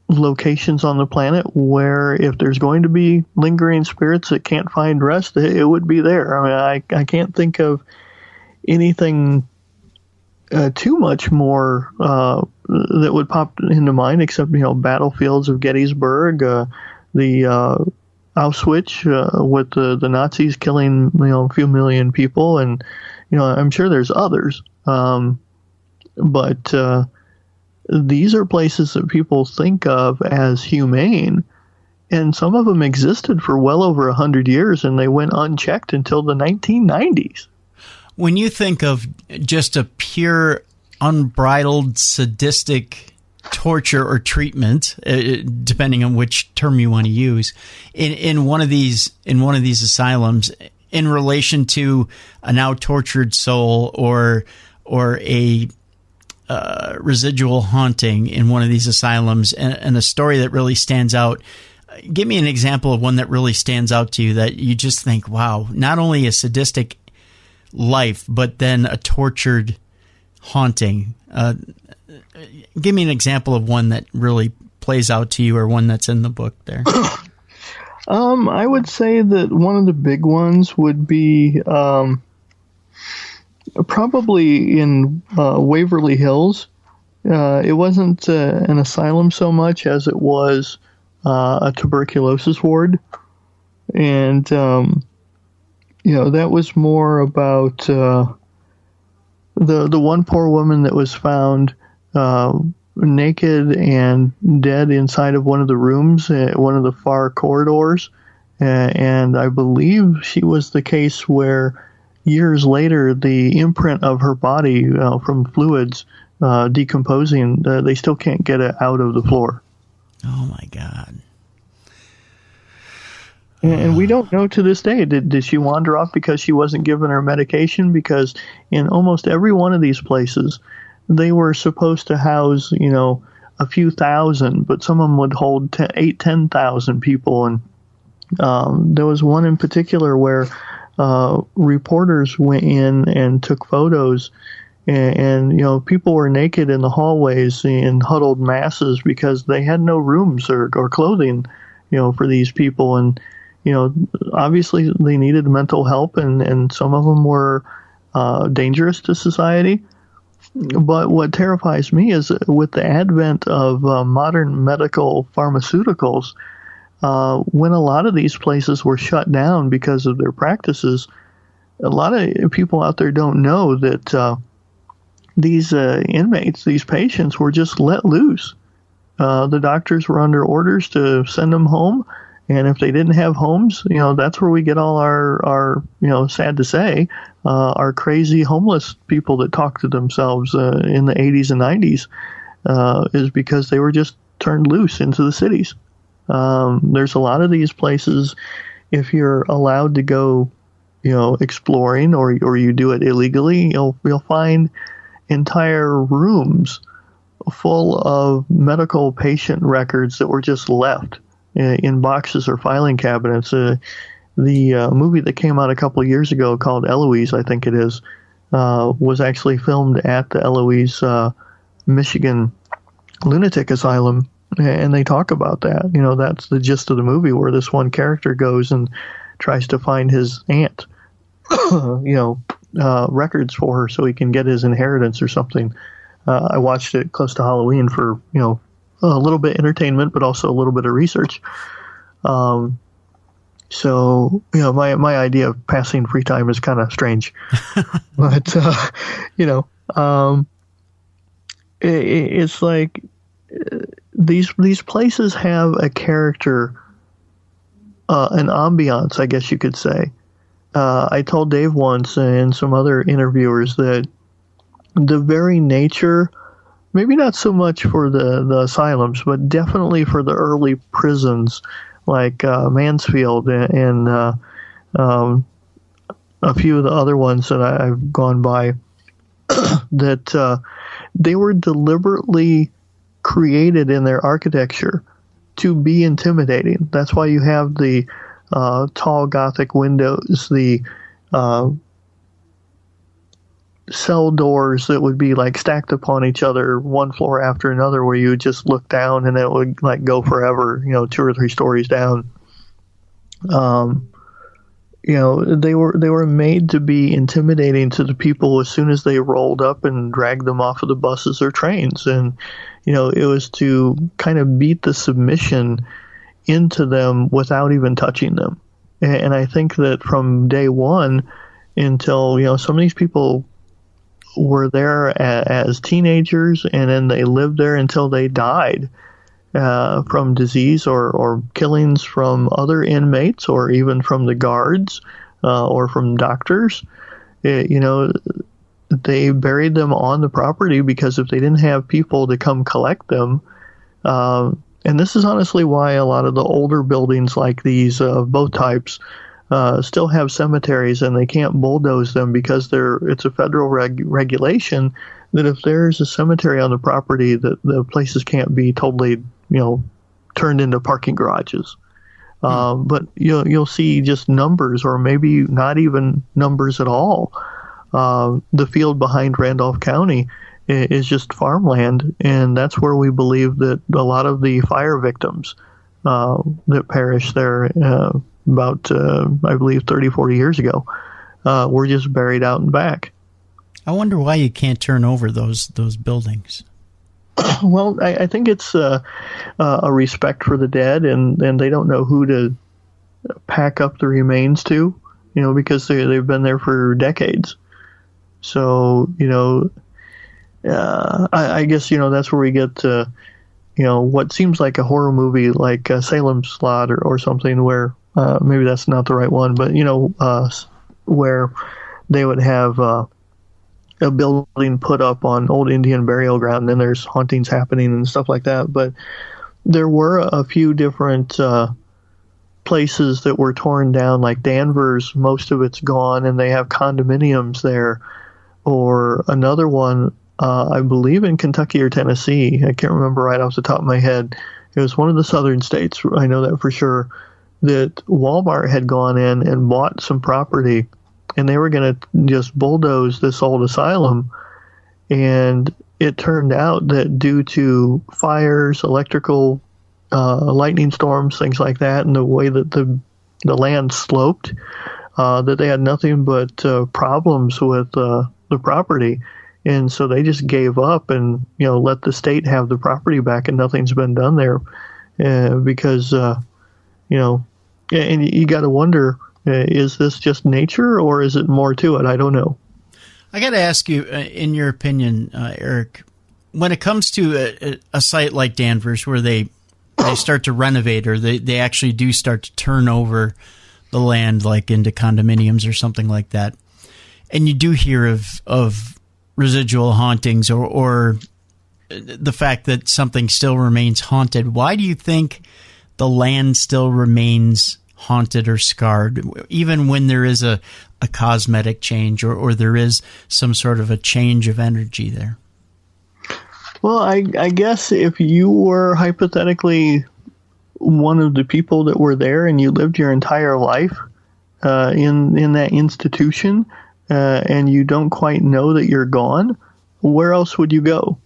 locations on the planet where if there's going to be lingering spirits that can't find rest, it would be there. I mean, I can't think of anything too much more that would pop into mind except, battlefields of Gettysburg, the Auschwitz with the Nazis killing a few million people, and I'm sure there's others, but these are places that people think of as humane, and some of them existed for well over 100 years, and they went unchecked until the 1990s. When you think of just a pure, unbridled, sadistic torture or treatment, depending on which term you want to use, in one of these asylums, in relation to a now tortured soul or a residual haunting in one of these asylums, and a story that really stands out. Give me an example of one that really stands out to you that you just think, wow, not only a sadistic life, but then a tortured haunting. Give me an example of one that really plays out to you, or one that's in the book there. I would say that one of the big ones would be probably in Waverly Hills. It wasn't an asylum so much as it was a tuberculosis ward. And, that was more about the one poor woman that was found naked and dead inside of one of the rooms, one of the far corridors. And I believe she was the case where years later, the imprint of her body from fluids decomposing, they still can't get it out of the floor. Oh, my God. And we don't know to this day, did she wander off because she wasn't given her medication? Because in almost every one of these places, they were supposed to house, a few thousand, but some of them would hold 10,000 people. And there was one in particular where reporters went in and took photos, and people were naked in the hallways in huddled masses because they had no rooms or clothing, for these people. And obviously they needed mental help, and some of them were dangerous to society. But what terrifies me is with the advent of modern medical pharmaceuticals, when a lot of these places were shut down because of their practices, a lot of people out there don't know that these inmates, these patients, were just let loose. The doctors were under orders to send them home, And if they didn't have homes, that's where we get all our sad to say, our crazy homeless people that talk to themselves in the 80s and 90s, is because they were just turned loose into the cities. There's a lot of these places, if you're allowed to go, exploring or you do it illegally, you'll find entire rooms full of medical patient records that were just left in boxes or filing cabinets. The movie that came out a couple of years ago called Eloise, I think it is, was actually filmed at the Eloise, Michigan lunatic asylum, and they talk about that. That's the gist of the movie, where this one character goes and tries to find his aunt, records for her so he can get his inheritance or something. I watched it close to Halloween for, a little bit of entertainment, but also a little bit of research. So, my idea of passing free time is kind of strange, but, it's like these places have a character, an ambiance, I guess you could say. I told Dave once and some other interviewers that the very nature, maybe not so much for the asylums, but definitely for the early prisons like Mansfield and a few of the other ones that I've gone by, that they were deliberately created in their architecture to be intimidating. That's why you have the tall Gothic windows, the cell doors that would be like stacked upon each other, one floor after another, where you would just look down and it would like go forever, 2 or 3 stories down. They were made to be intimidating to the people as soon as they rolled up and dragged them off of the buses or trains. And, it was to kind of beat the submission into them without even touching them. And I think that from day one until, some of these people were there as teenagers, and then they lived there until they died from disease or killings from other inmates, or even from the guards or from doctors. They buried them on the property because if they didn't have people to come collect them, and this is honestly why a lot of the older buildings like these, both types, still have cemeteries, and they can't bulldoze them because it's a federal regulation that if there's a cemetery on the property, that the places can't be totally, turned into parking garages. But you'll see just numbers, or maybe not even numbers at all. The field behind Randolph County is just farmland, and that's where we believe that a lot of the fire victims that perished there about, I believe, 30, 40 years ago, were just buried out and back. I wonder why you can't turn over those buildings. Well, I think it's a respect for the dead, and they don't know who to pack up the remains to, because they've been there for decades. So, I guess, that's where we get to, what seems like a horror movie like Salem's Lot or something, where maybe that's not the right one, but, where they would have a building put up on old Indian burial ground, and then there's hauntings happening and stuff like that. But there were a few different places that were torn down, like Danvers, most of it's gone, and they have condominiums there. Or another one, I believe in Kentucky or Tennessee, I can't remember right off the top of my head. It was one of the southern states, I know that for sure, that Walmart had gone in and bought some property, and they were going to just bulldoze this old asylum. And it turned out that due to fires, electrical, lightning storms, things like that, and the way that the land sloped, that they had nothing but problems with the property. And so they just gave up and, let the state have the property back, and nothing's been done there because, and you got to wonder, is this just nature or is it more to it? I don't know. I got to ask you, in your opinion, Eric, when it comes to a site like Danvers, where they they start to renovate, or they actually do start to turn over the land, like into condominiums or something like that. And you do hear of residual hauntings or the fact that something still remains haunted. Why do you think the land still remains haunted or scarred, even when there is a cosmetic change or there is some sort of a change of energy there? Well, I guess if you were hypothetically one of the people that were there and you lived your entire life in that institution and you don't quite know that you're gone, where else would you go?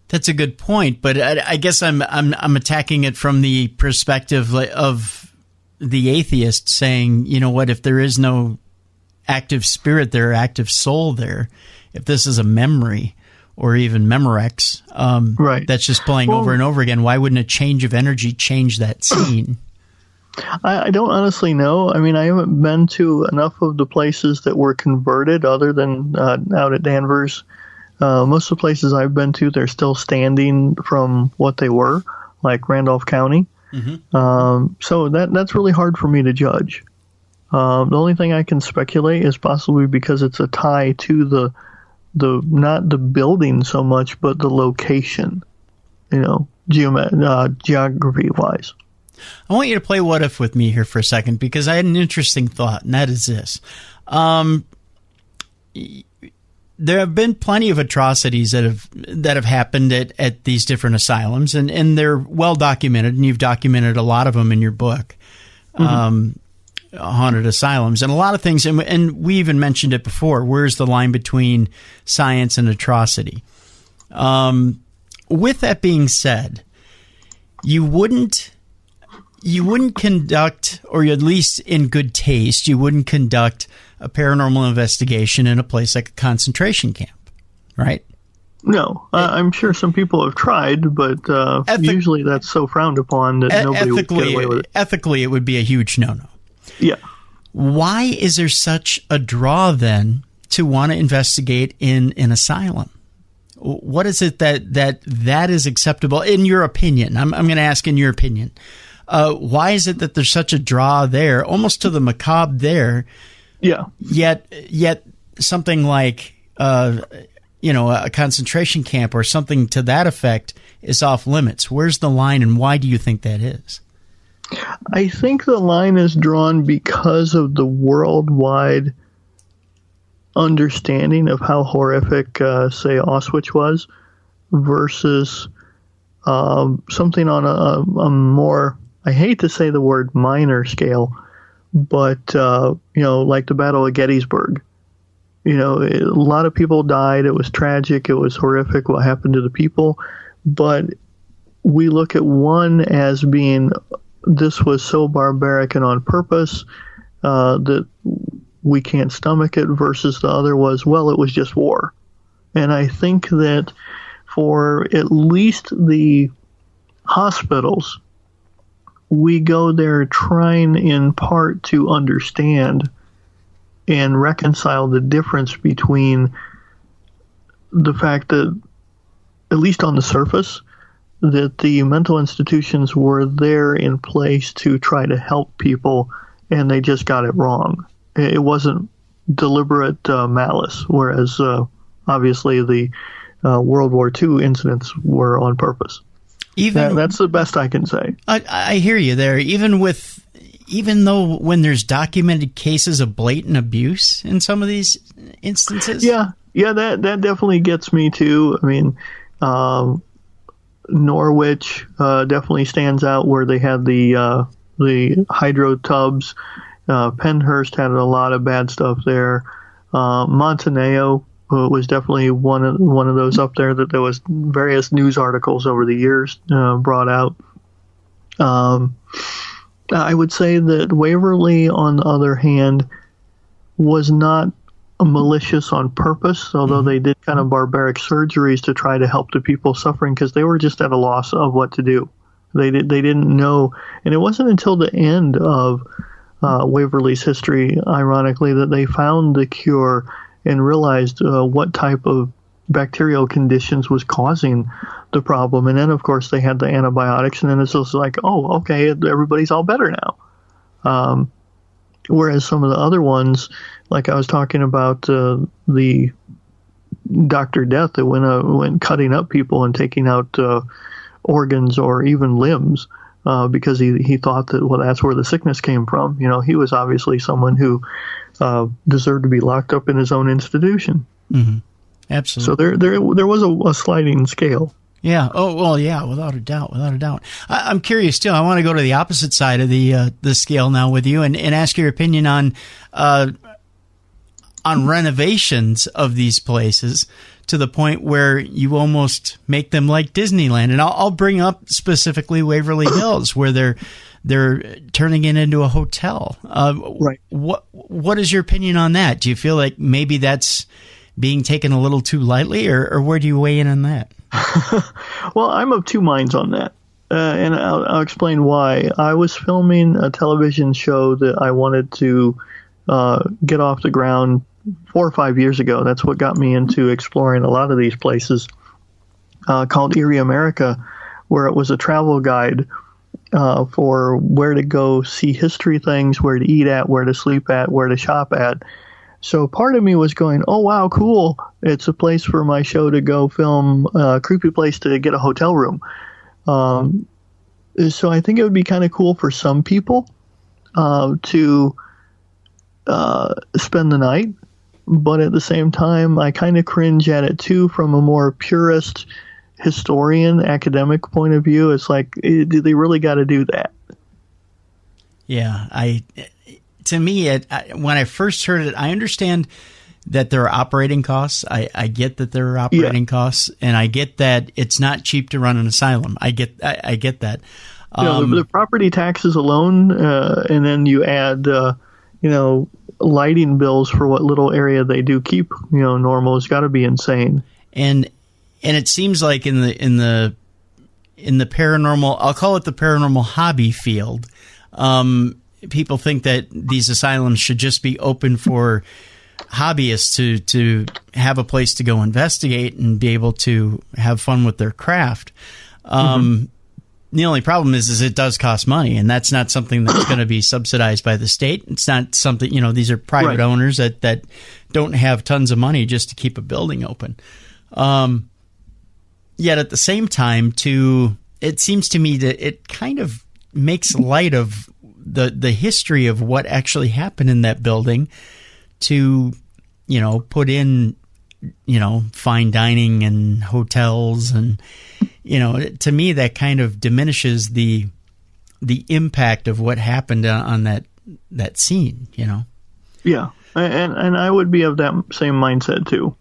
That's a good point, but I guess I'm attacking it from the perspective of the atheist, saying, you know what, if there is no active spirit there, active soul there, if this is a memory or even Memorex, right, that's just playing over and over again, why wouldn't a change of energy change that scene? I don't honestly know. I mean, I haven't been to enough of the places that were converted other than out at Danvers. Most of the places I've been to, they're still standing from what they were, like Randolph County. Mm-hmm. So that's really hard for me to judge. The only thing I can speculate is possibly because it's a tie to the not the building so much, but the location, geography wise. I want you to play What If with me here for a second, because I had an interesting thought, and that is this. There have been plenty of atrocities that have happened at these different asylums, and they're well documented, and you've documented a lot of them in your book, Haunted Asylums, and a lot of things, and we even mentioned it before, where's the line between science and atrocity? With that being said, you wouldn't conduct, or at least in good taste, you wouldn't conduct a paranormal investigation in a place like a concentration camp, right? No, I'm sure some people have tried, but usually that's so frowned upon that nobody would get away with it. Ethically, it would be a huge no-no. Yeah. Why is there such a draw then to want to investigate in an asylum? What is it that is acceptable in your opinion? I'm going to ask in your opinion. Why is it that there's such a draw there, almost to the macabre there? Yeah. Yet something like a concentration camp or something to that effect is off limits. Where's the line, and why do you think that is? I think the line is drawn because of the worldwide understanding of how horrific, say, Auschwitz was, versus something on a more, I hate to say the word minor scale, but, like the Battle of Gettysburg. A lot of people died. It was tragic. It was horrific what happened to the people. But we look at one as being, this was so barbaric and on purpose that we can't stomach it, versus the other was, well, it was just war. And I think that for at least the hospitals, we go there trying in part to understand and reconcile the difference between the fact that, at least on the surface, that the mental institutions were there in place to try to help people, and they just got it wrong. It wasn't deliberate malice, whereas obviously the World War II incidents were on purpose. That's the best I can say. I hear you there. Even though when there's documented cases of blatant abuse in some of these instances? Yeah, that definitely gets me too. I mean, Norwich definitely stands out, where they had the hydro tubs. Penhurst had a lot of bad stuff there. Montenegro was definitely one of those up there that there was various news articles over the years brought out. I would say that Waverly, on the other hand, was not malicious on purpose, although they did kind of barbaric surgeries to try to help the people suffering, because they were just at a loss of what to do. They didn't know, and it wasn't until the end of Waverly's history, ironically, that they found the cure and realized what type of bacterial conditions was causing the problem. And then, of course, they had the antibiotics, and then it's just like, oh, okay, everybody's all better now. Whereas some of the other ones, like I was talking about the Dr. Death that went cutting up people and taking out organs or even limbs because he thought that, well, that's where the sickness came from. He was obviously someone who deserved to be locked up in his own institution. Mm-hmm. Absolutely. So there was a sliding scale. Yeah. Oh, well, yeah, without a doubt. I'm curious too. I want to go to the opposite side of the scale now with you and ask your opinion on renovations of these places to the point where you almost make them like Disneyland. And I'll bring up specifically Waverly Hills, where they're turning it into a hotel. Right. What is your opinion on that? Do you feel like maybe that's being taken a little too lightly, or where do you weigh in on that? Well, I'm of two minds on that, and I'll explain why. I was filming a television show that I wanted to get off the ground 4 or 5 years ago. That's what got me into exploring a lot of these places, called Eerie America, where it was a travel guide for where to go see history things, where to eat at, where to sleep at, where to shop at. So part of me was going, oh, wow, cool. It's a place for my show to go film, a creepy place to get a hotel room. So I think it would be kind of cool for some people to spend the night. But at the same time, I kind of cringe at it, too, from a more purist historian, academic point of view. It's like, do they really got to do that? Yeah, to me, when I first heard it, I understand that there are operating costs. I get that there are operating costs, and I get that it's not cheap to run an asylum. I get that. The property taxes alone, and then you add, lighting bills for what little area they do keep, normal, has got to be insane. And it seems like in the paranormal, I'll call it the paranormal hobby field, people think that these asylums should just be open for hobbyists to have a place to go investigate and be able to have fun with their craft. The only problem is it does cost money, and that's not something that's going to be subsidized by the state. It's not something, these are private owners that don't have tons of money just to keep a building open. Yet at the same time, it seems to me that it kind of makes light of the history of what actually happened in that building to, put in, fine dining and hotels. And, to me, that kind of diminishes the impact of what happened on that scene, Yeah. And I would be of that same mindset too.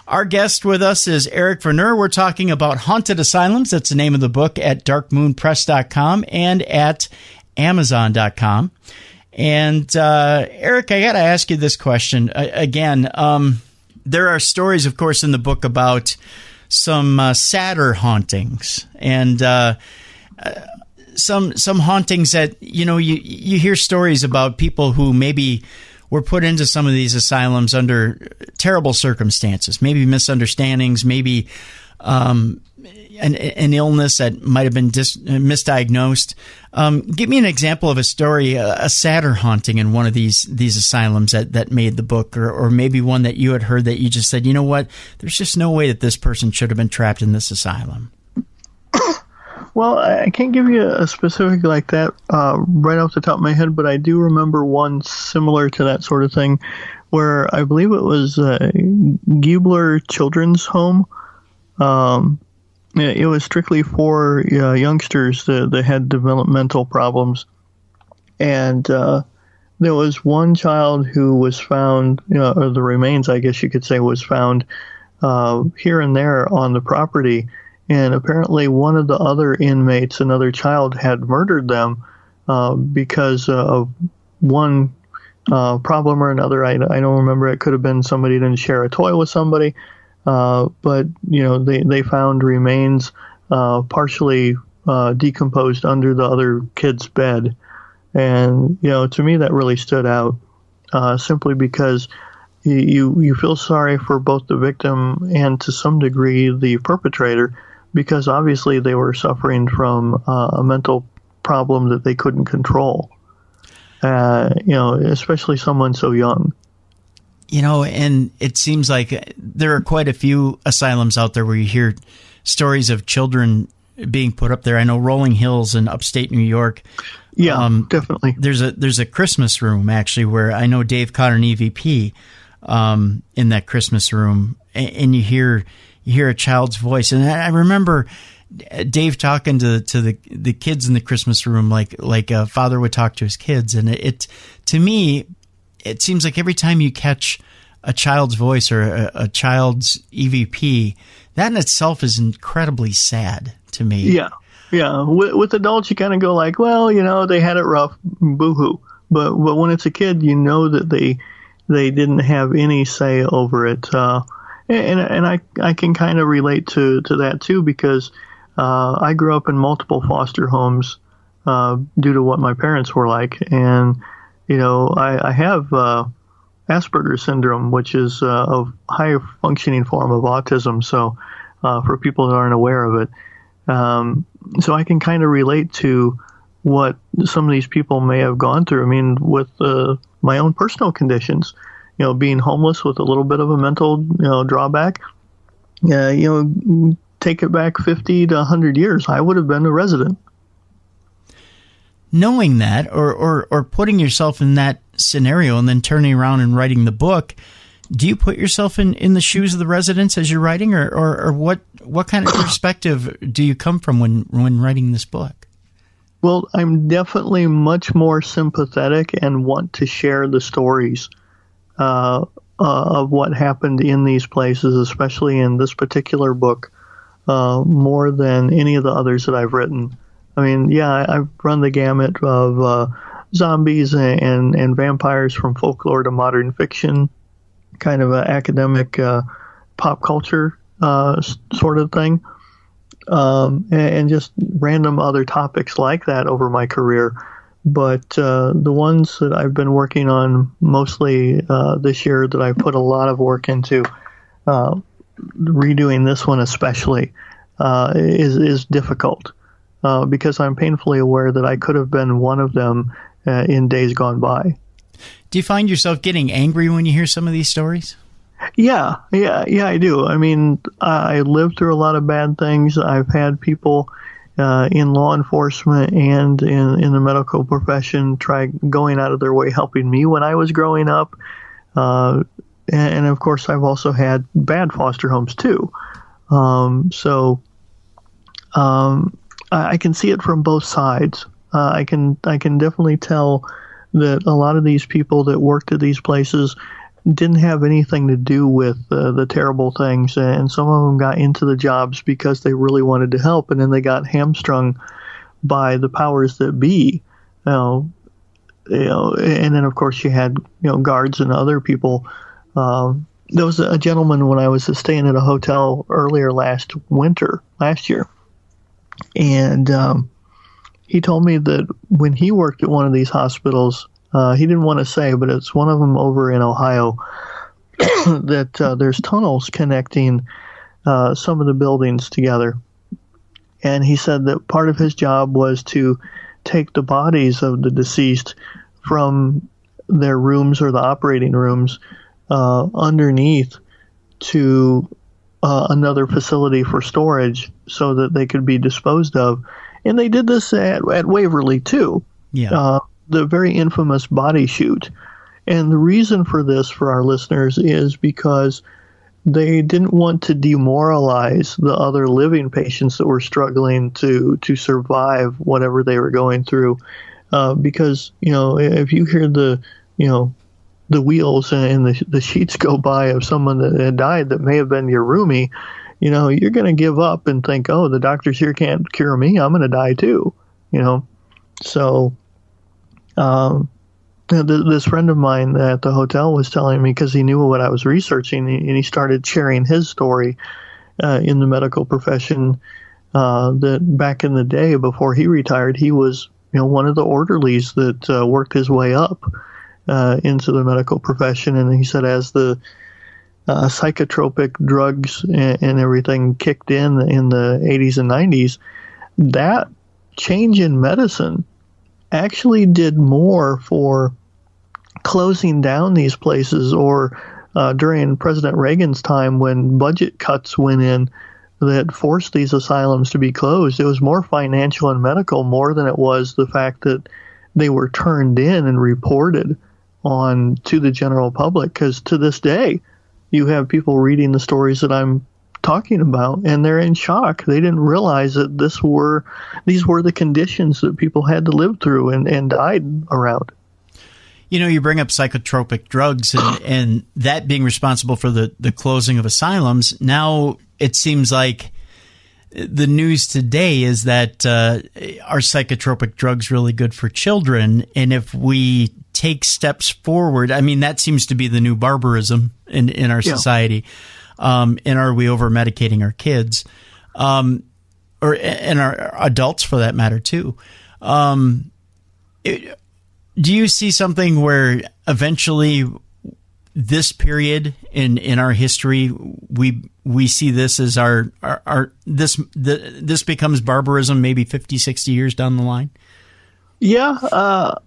Our guest with us is Eric Vernor. We're talking about Haunted Asylums. That's the name of the book at darkmoonpress.com and at Amazon.com. And Eric, I got to ask you this question again. There are stories, of course, in the book about some sadder hauntings and some hauntings that you hear stories about people who maybe were put into some of these asylums under terrible circumstances, maybe misunderstandings, maybe an illness that might have been misdiagnosed. Give me an example of a story, a sadder haunting in one of these asylums that made the book, or maybe one that you had heard that you just said, you know what, there's just no way that this person should have been trapped in this asylum. Well, I can't give you a specific like that right off the top of my head, but I do remember one similar to that sort of thing where I believe it was Giebler Children's Home. It was strictly for youngsters that had developmental problems. And there was one child who was found, or the remains, I guess you could say, was found here and there on the property. And apparently one of the other inmates, another child, had murdered them because of one problem or another. I don't remember. It could have been somebody didn't share a toy with somebody. But, they found remains partially decomposed under the other kid's bed. And, to me, that really stood out simply because you feel sorry for both the victim and to some degree the perpetrator, because obviously they were suffering from a mental problem that they couldn't control. Especially someone so young. And it seems like there are quite a few asylums out there where you hear stories of children being put up there. I know Rolling Hills in upstate New York. Yeah, definitely. There's a Christmas room actually where I know Dave caught an EVP in that Christmas room, and you hear a child's voice. And I remember Dave talking to the kids in the Christmas room like a father would talk to his kids. And it to me, it seems like every time you catch a child's voice or a child's EVP, that in itself is incredibly sad to me. Yeah. Yeah. With adults, you kind of go like, well, they had it rough, boo-hoo. But when it's a kid, that they didn't have any say over it. And I can kind of relate to that too, because I grew up in multiple foster homes due to what my parents were like. And, I have Asperger's syndrome, which is a high functioning form of autism. So for people that aren't aware of it. So I can kind of relate to what some of these people may have gone through. I mean, with my own personal conditions, being homeless with a little bit of a mental, drawback, take it back 50 to 100 years, I would have been a resident. Knowing that, or putting yourself in that scenario and then turning around and writing the book, do you put yourself in the shoes of the residents as you're writing, or what kind of perspective do you come from when writing this book? Well, I'm definitely much more sympathetic and want to share the stories of what happened in these places, especially in this particular book, more than any of the others that I've written. I mean, yeah, I've run the gamut of zombies and vampires, from folklore to modern fiction, kind of an academic pop culture sort of thing, and just random other topics like that over my career. But the ones that I've been working on mostly this year, that I put a lot of work into, redoing this one especially, is difficult. Because I'm painfully aware that I could have been one of them in days gone by. Do you find yourself getting angry when you hear some of these stories? Yeah, I do. I mean, I lived through a lot of bad things. I've had people in law enforcement and in the medical profession try going out of their way helping me when I was growing up. And of course, I've also had bad foster homes too. I can see it from both sides. I can definitely tell that a lot of these people that worked at these places didn't have anything to do with the terrible things, and some of them got into the jobs because they really wanted to help, and then they got hamstrung by the powers that be. And then of course you had guards and other people. There was a gentleman when I was staying at a hotel earlier last year. And he told me that when he worked at one of these hospitals, he didn't want to say, but it's one of them over in Ohio, that there's tunnels connecting some of the buildings together. And he said that part of his job was to take the bodies of the deceased from their rooms or the operating rooms underneath to another facility for storage so that they could be disposed of. And they did this at Waverly too. Yeah. The very infamous body chute. And the reason for this for our listeners is because they didn't want to demoralize the other living patients that were struggling to survive whatever they were going through. Because, if you hear the wheels and the sheets go by of someone that had died that may have been your roomie, you're going to give up and think, oh, the doctors here can't cure me. I'm going to die too, So this friend of mine at the hotel was telling me, because he knew what I was researching, and he started sharing his story in the medical profession, that back in the day before he retired, he was one of the orderlies that worked his way up. into the medical profession. And he said as the psychotropic drugs and everything kicked in the 80s and 90s, that change in medicine actually did more for closing down these places, or during President Reagan's time when budget cuts went in that forced these asylums to be closed. It was more financial and medical more than it was the fact that they were turned in and reported on to the general public. Because to this day, you have people reading the stories that I'm talking about, and they're in shock. They didn't realize that these were the conditions that people had to live through and died around. You know, you bring up psychotropic drugs and that being responsible for the closing of asylums. Now it seems like the news today is that are psychotropic drugs really good for children? And if we take steps forward, I mean, that seems to be the new barbarism in our society. And are we over-medicating our kids? And our adults, for that matter, too. Do you see something where eventually this period in our history, we see this as this becomes barbarism maybe 50, 60 years down the line? Yeah,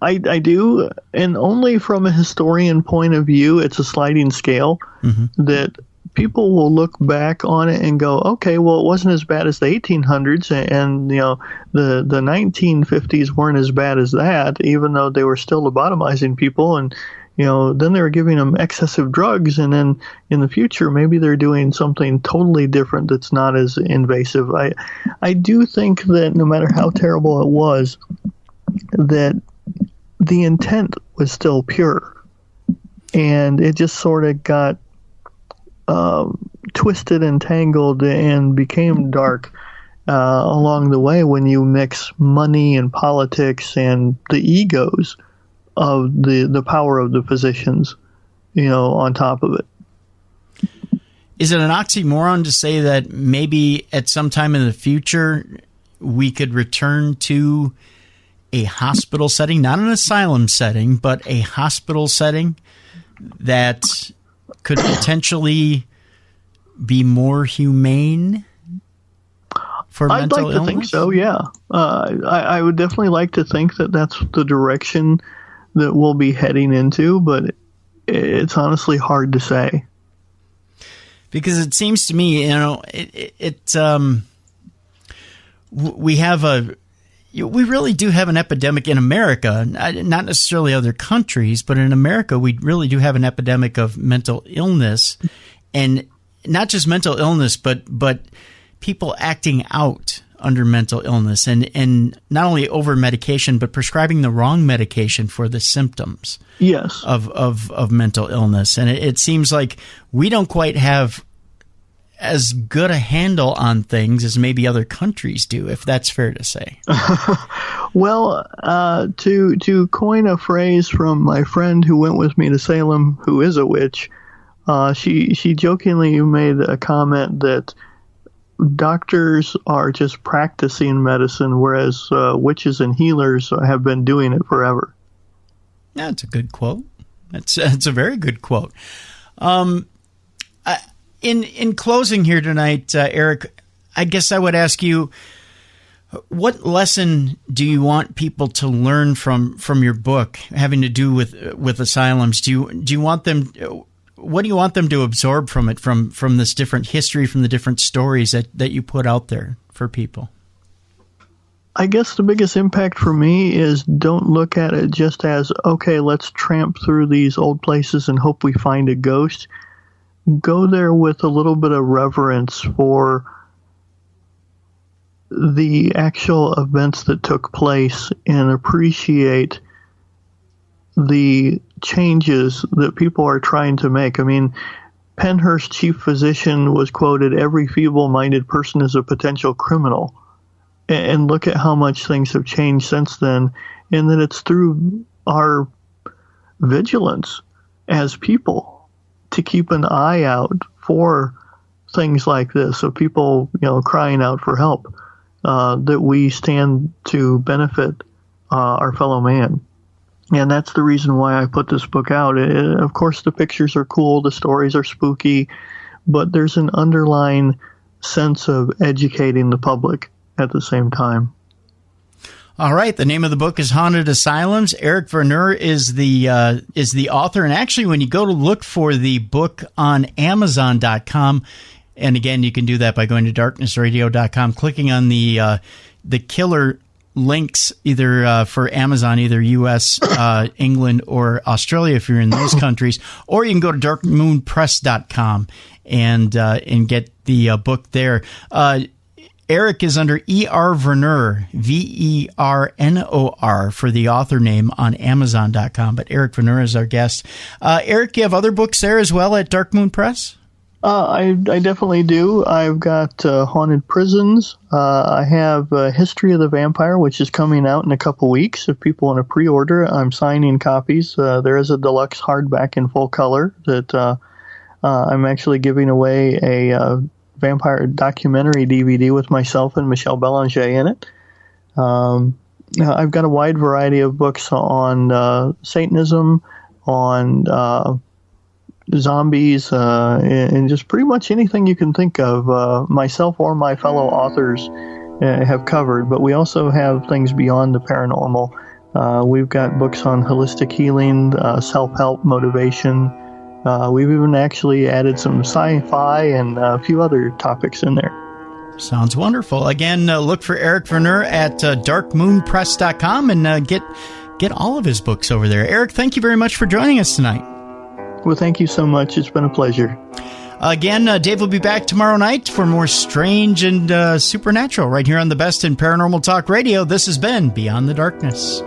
I do. And only from a historian point of view, it's a sliding scale that people will look back on it and go, okay, well, it wasn't as bad as the 1800s, and the 1950s weren't as bad as that, even though they were still lobotomizing people, and then they were giving them excessive drugs, and then in the future maybe they're doing something totally different that's not as invasive. I do think that no matter how terrible it was, that the intent was still pure, and it just sort of got twisted and tangled and became dark along the way when you mix money and politics and the egos of the power of the physicians, on top of it. Is it an oxymoron to say that maybe at some time in the future we could return to a hospital setting, not an asylum setting, but a hospital setting that could potentially be more humane for mental illness? I'd like to think so, yeah. I would definitely like to think that that's the direction that we'll be heading into, but it's honestly hard to say. Because it seems to me, we really do have an epidemic in America, not necessarily other countries, but in America, we really do have an epidemic of mental illness, and not just mental illness, but people acting out under mental illness, and not only over medication, but prescribing the wrong medication for the symptoms of mental illness. And it seems like we don't quite have as good a handle on things as maybe other countries do, if that's fair to say. Well, to coin a phrase from my friend who went with me to Salem, who is a witch, she jokingly made a comment that doctors are just practicing medicine, whereas witches and healers have been doing it forever. That's a good quote. That's a very good quote. In closing here tonight, Eric, I guess I would ask you, what lesson do you want people to learn from your book having to do with asylums? Do you want them? What do you want them to absorb from it, from this different history, from the different stories that you put out there for people? I guess the biggest impact for me is don't look at it just as, okay, let's tramp through these old places and hope we find a ghost. Go there with a little bit of reverence for the actual events that took place and appreciate the changes that people are trying to make. I mean, Pennhurst's chief physician was quoted, "Every feeble-minded person is a potential criminal." And look at how much things have changed since then, and that it's through our vigilance as people to keep an eye out for things like this, of people, crying out for help, that we stand to benefit our fellow man. And that's the reason why I put this book out. Of course, the pictures are cool, the stories are spooky, but there's an underlying sense of educating the public at the same time. All right. The name of the book is Haunted Asylums. Eric Vernor is the author. And actually, when you go to look for the book on Amazon.com, and again, you can do that by going to darknessradio.com, clicking on the killer links either for Amazon, either U.S., England, or Australia if you're in those countries, or you can go to darkmoonpress.com and get the book there. Eric is under E.R. Vernor, Vernor, for the author name on Amazon.com, but Eric Vernor is our guest. Eric, you have other books there as well at Dark Moon Press? I definitely do. I've got Haunted Prisons. I have History of the Vampire, which is coming out in a couple weeks. If people want to pre-order, I'm signing copies. There is a deluxe hardback in full color that I'm actually giving away a vampire documentary DVD with myself and Michelle Belanger in it. I've got a wide variety of books on Satanism, on zombies, and just pretty much anything you can think of. Myself or my fellow authors have covered, but we also have things beyond the paranormal. We've got books on holistic healing, self-help, motivation. We've even actually added some sci-fi and a few other topics in there. Sounds wonderful. Again, look for Eric Vernor at darkmoonpress.com and get all of his books over there. Eric, thank you very much for joining us tonight. Well, thank you so much. It's been a pleasure. Again, Dave will be back tomorrow night for more strange and supernatural right here on the best in paranormal talk radio. This has been Beyond the Darkness.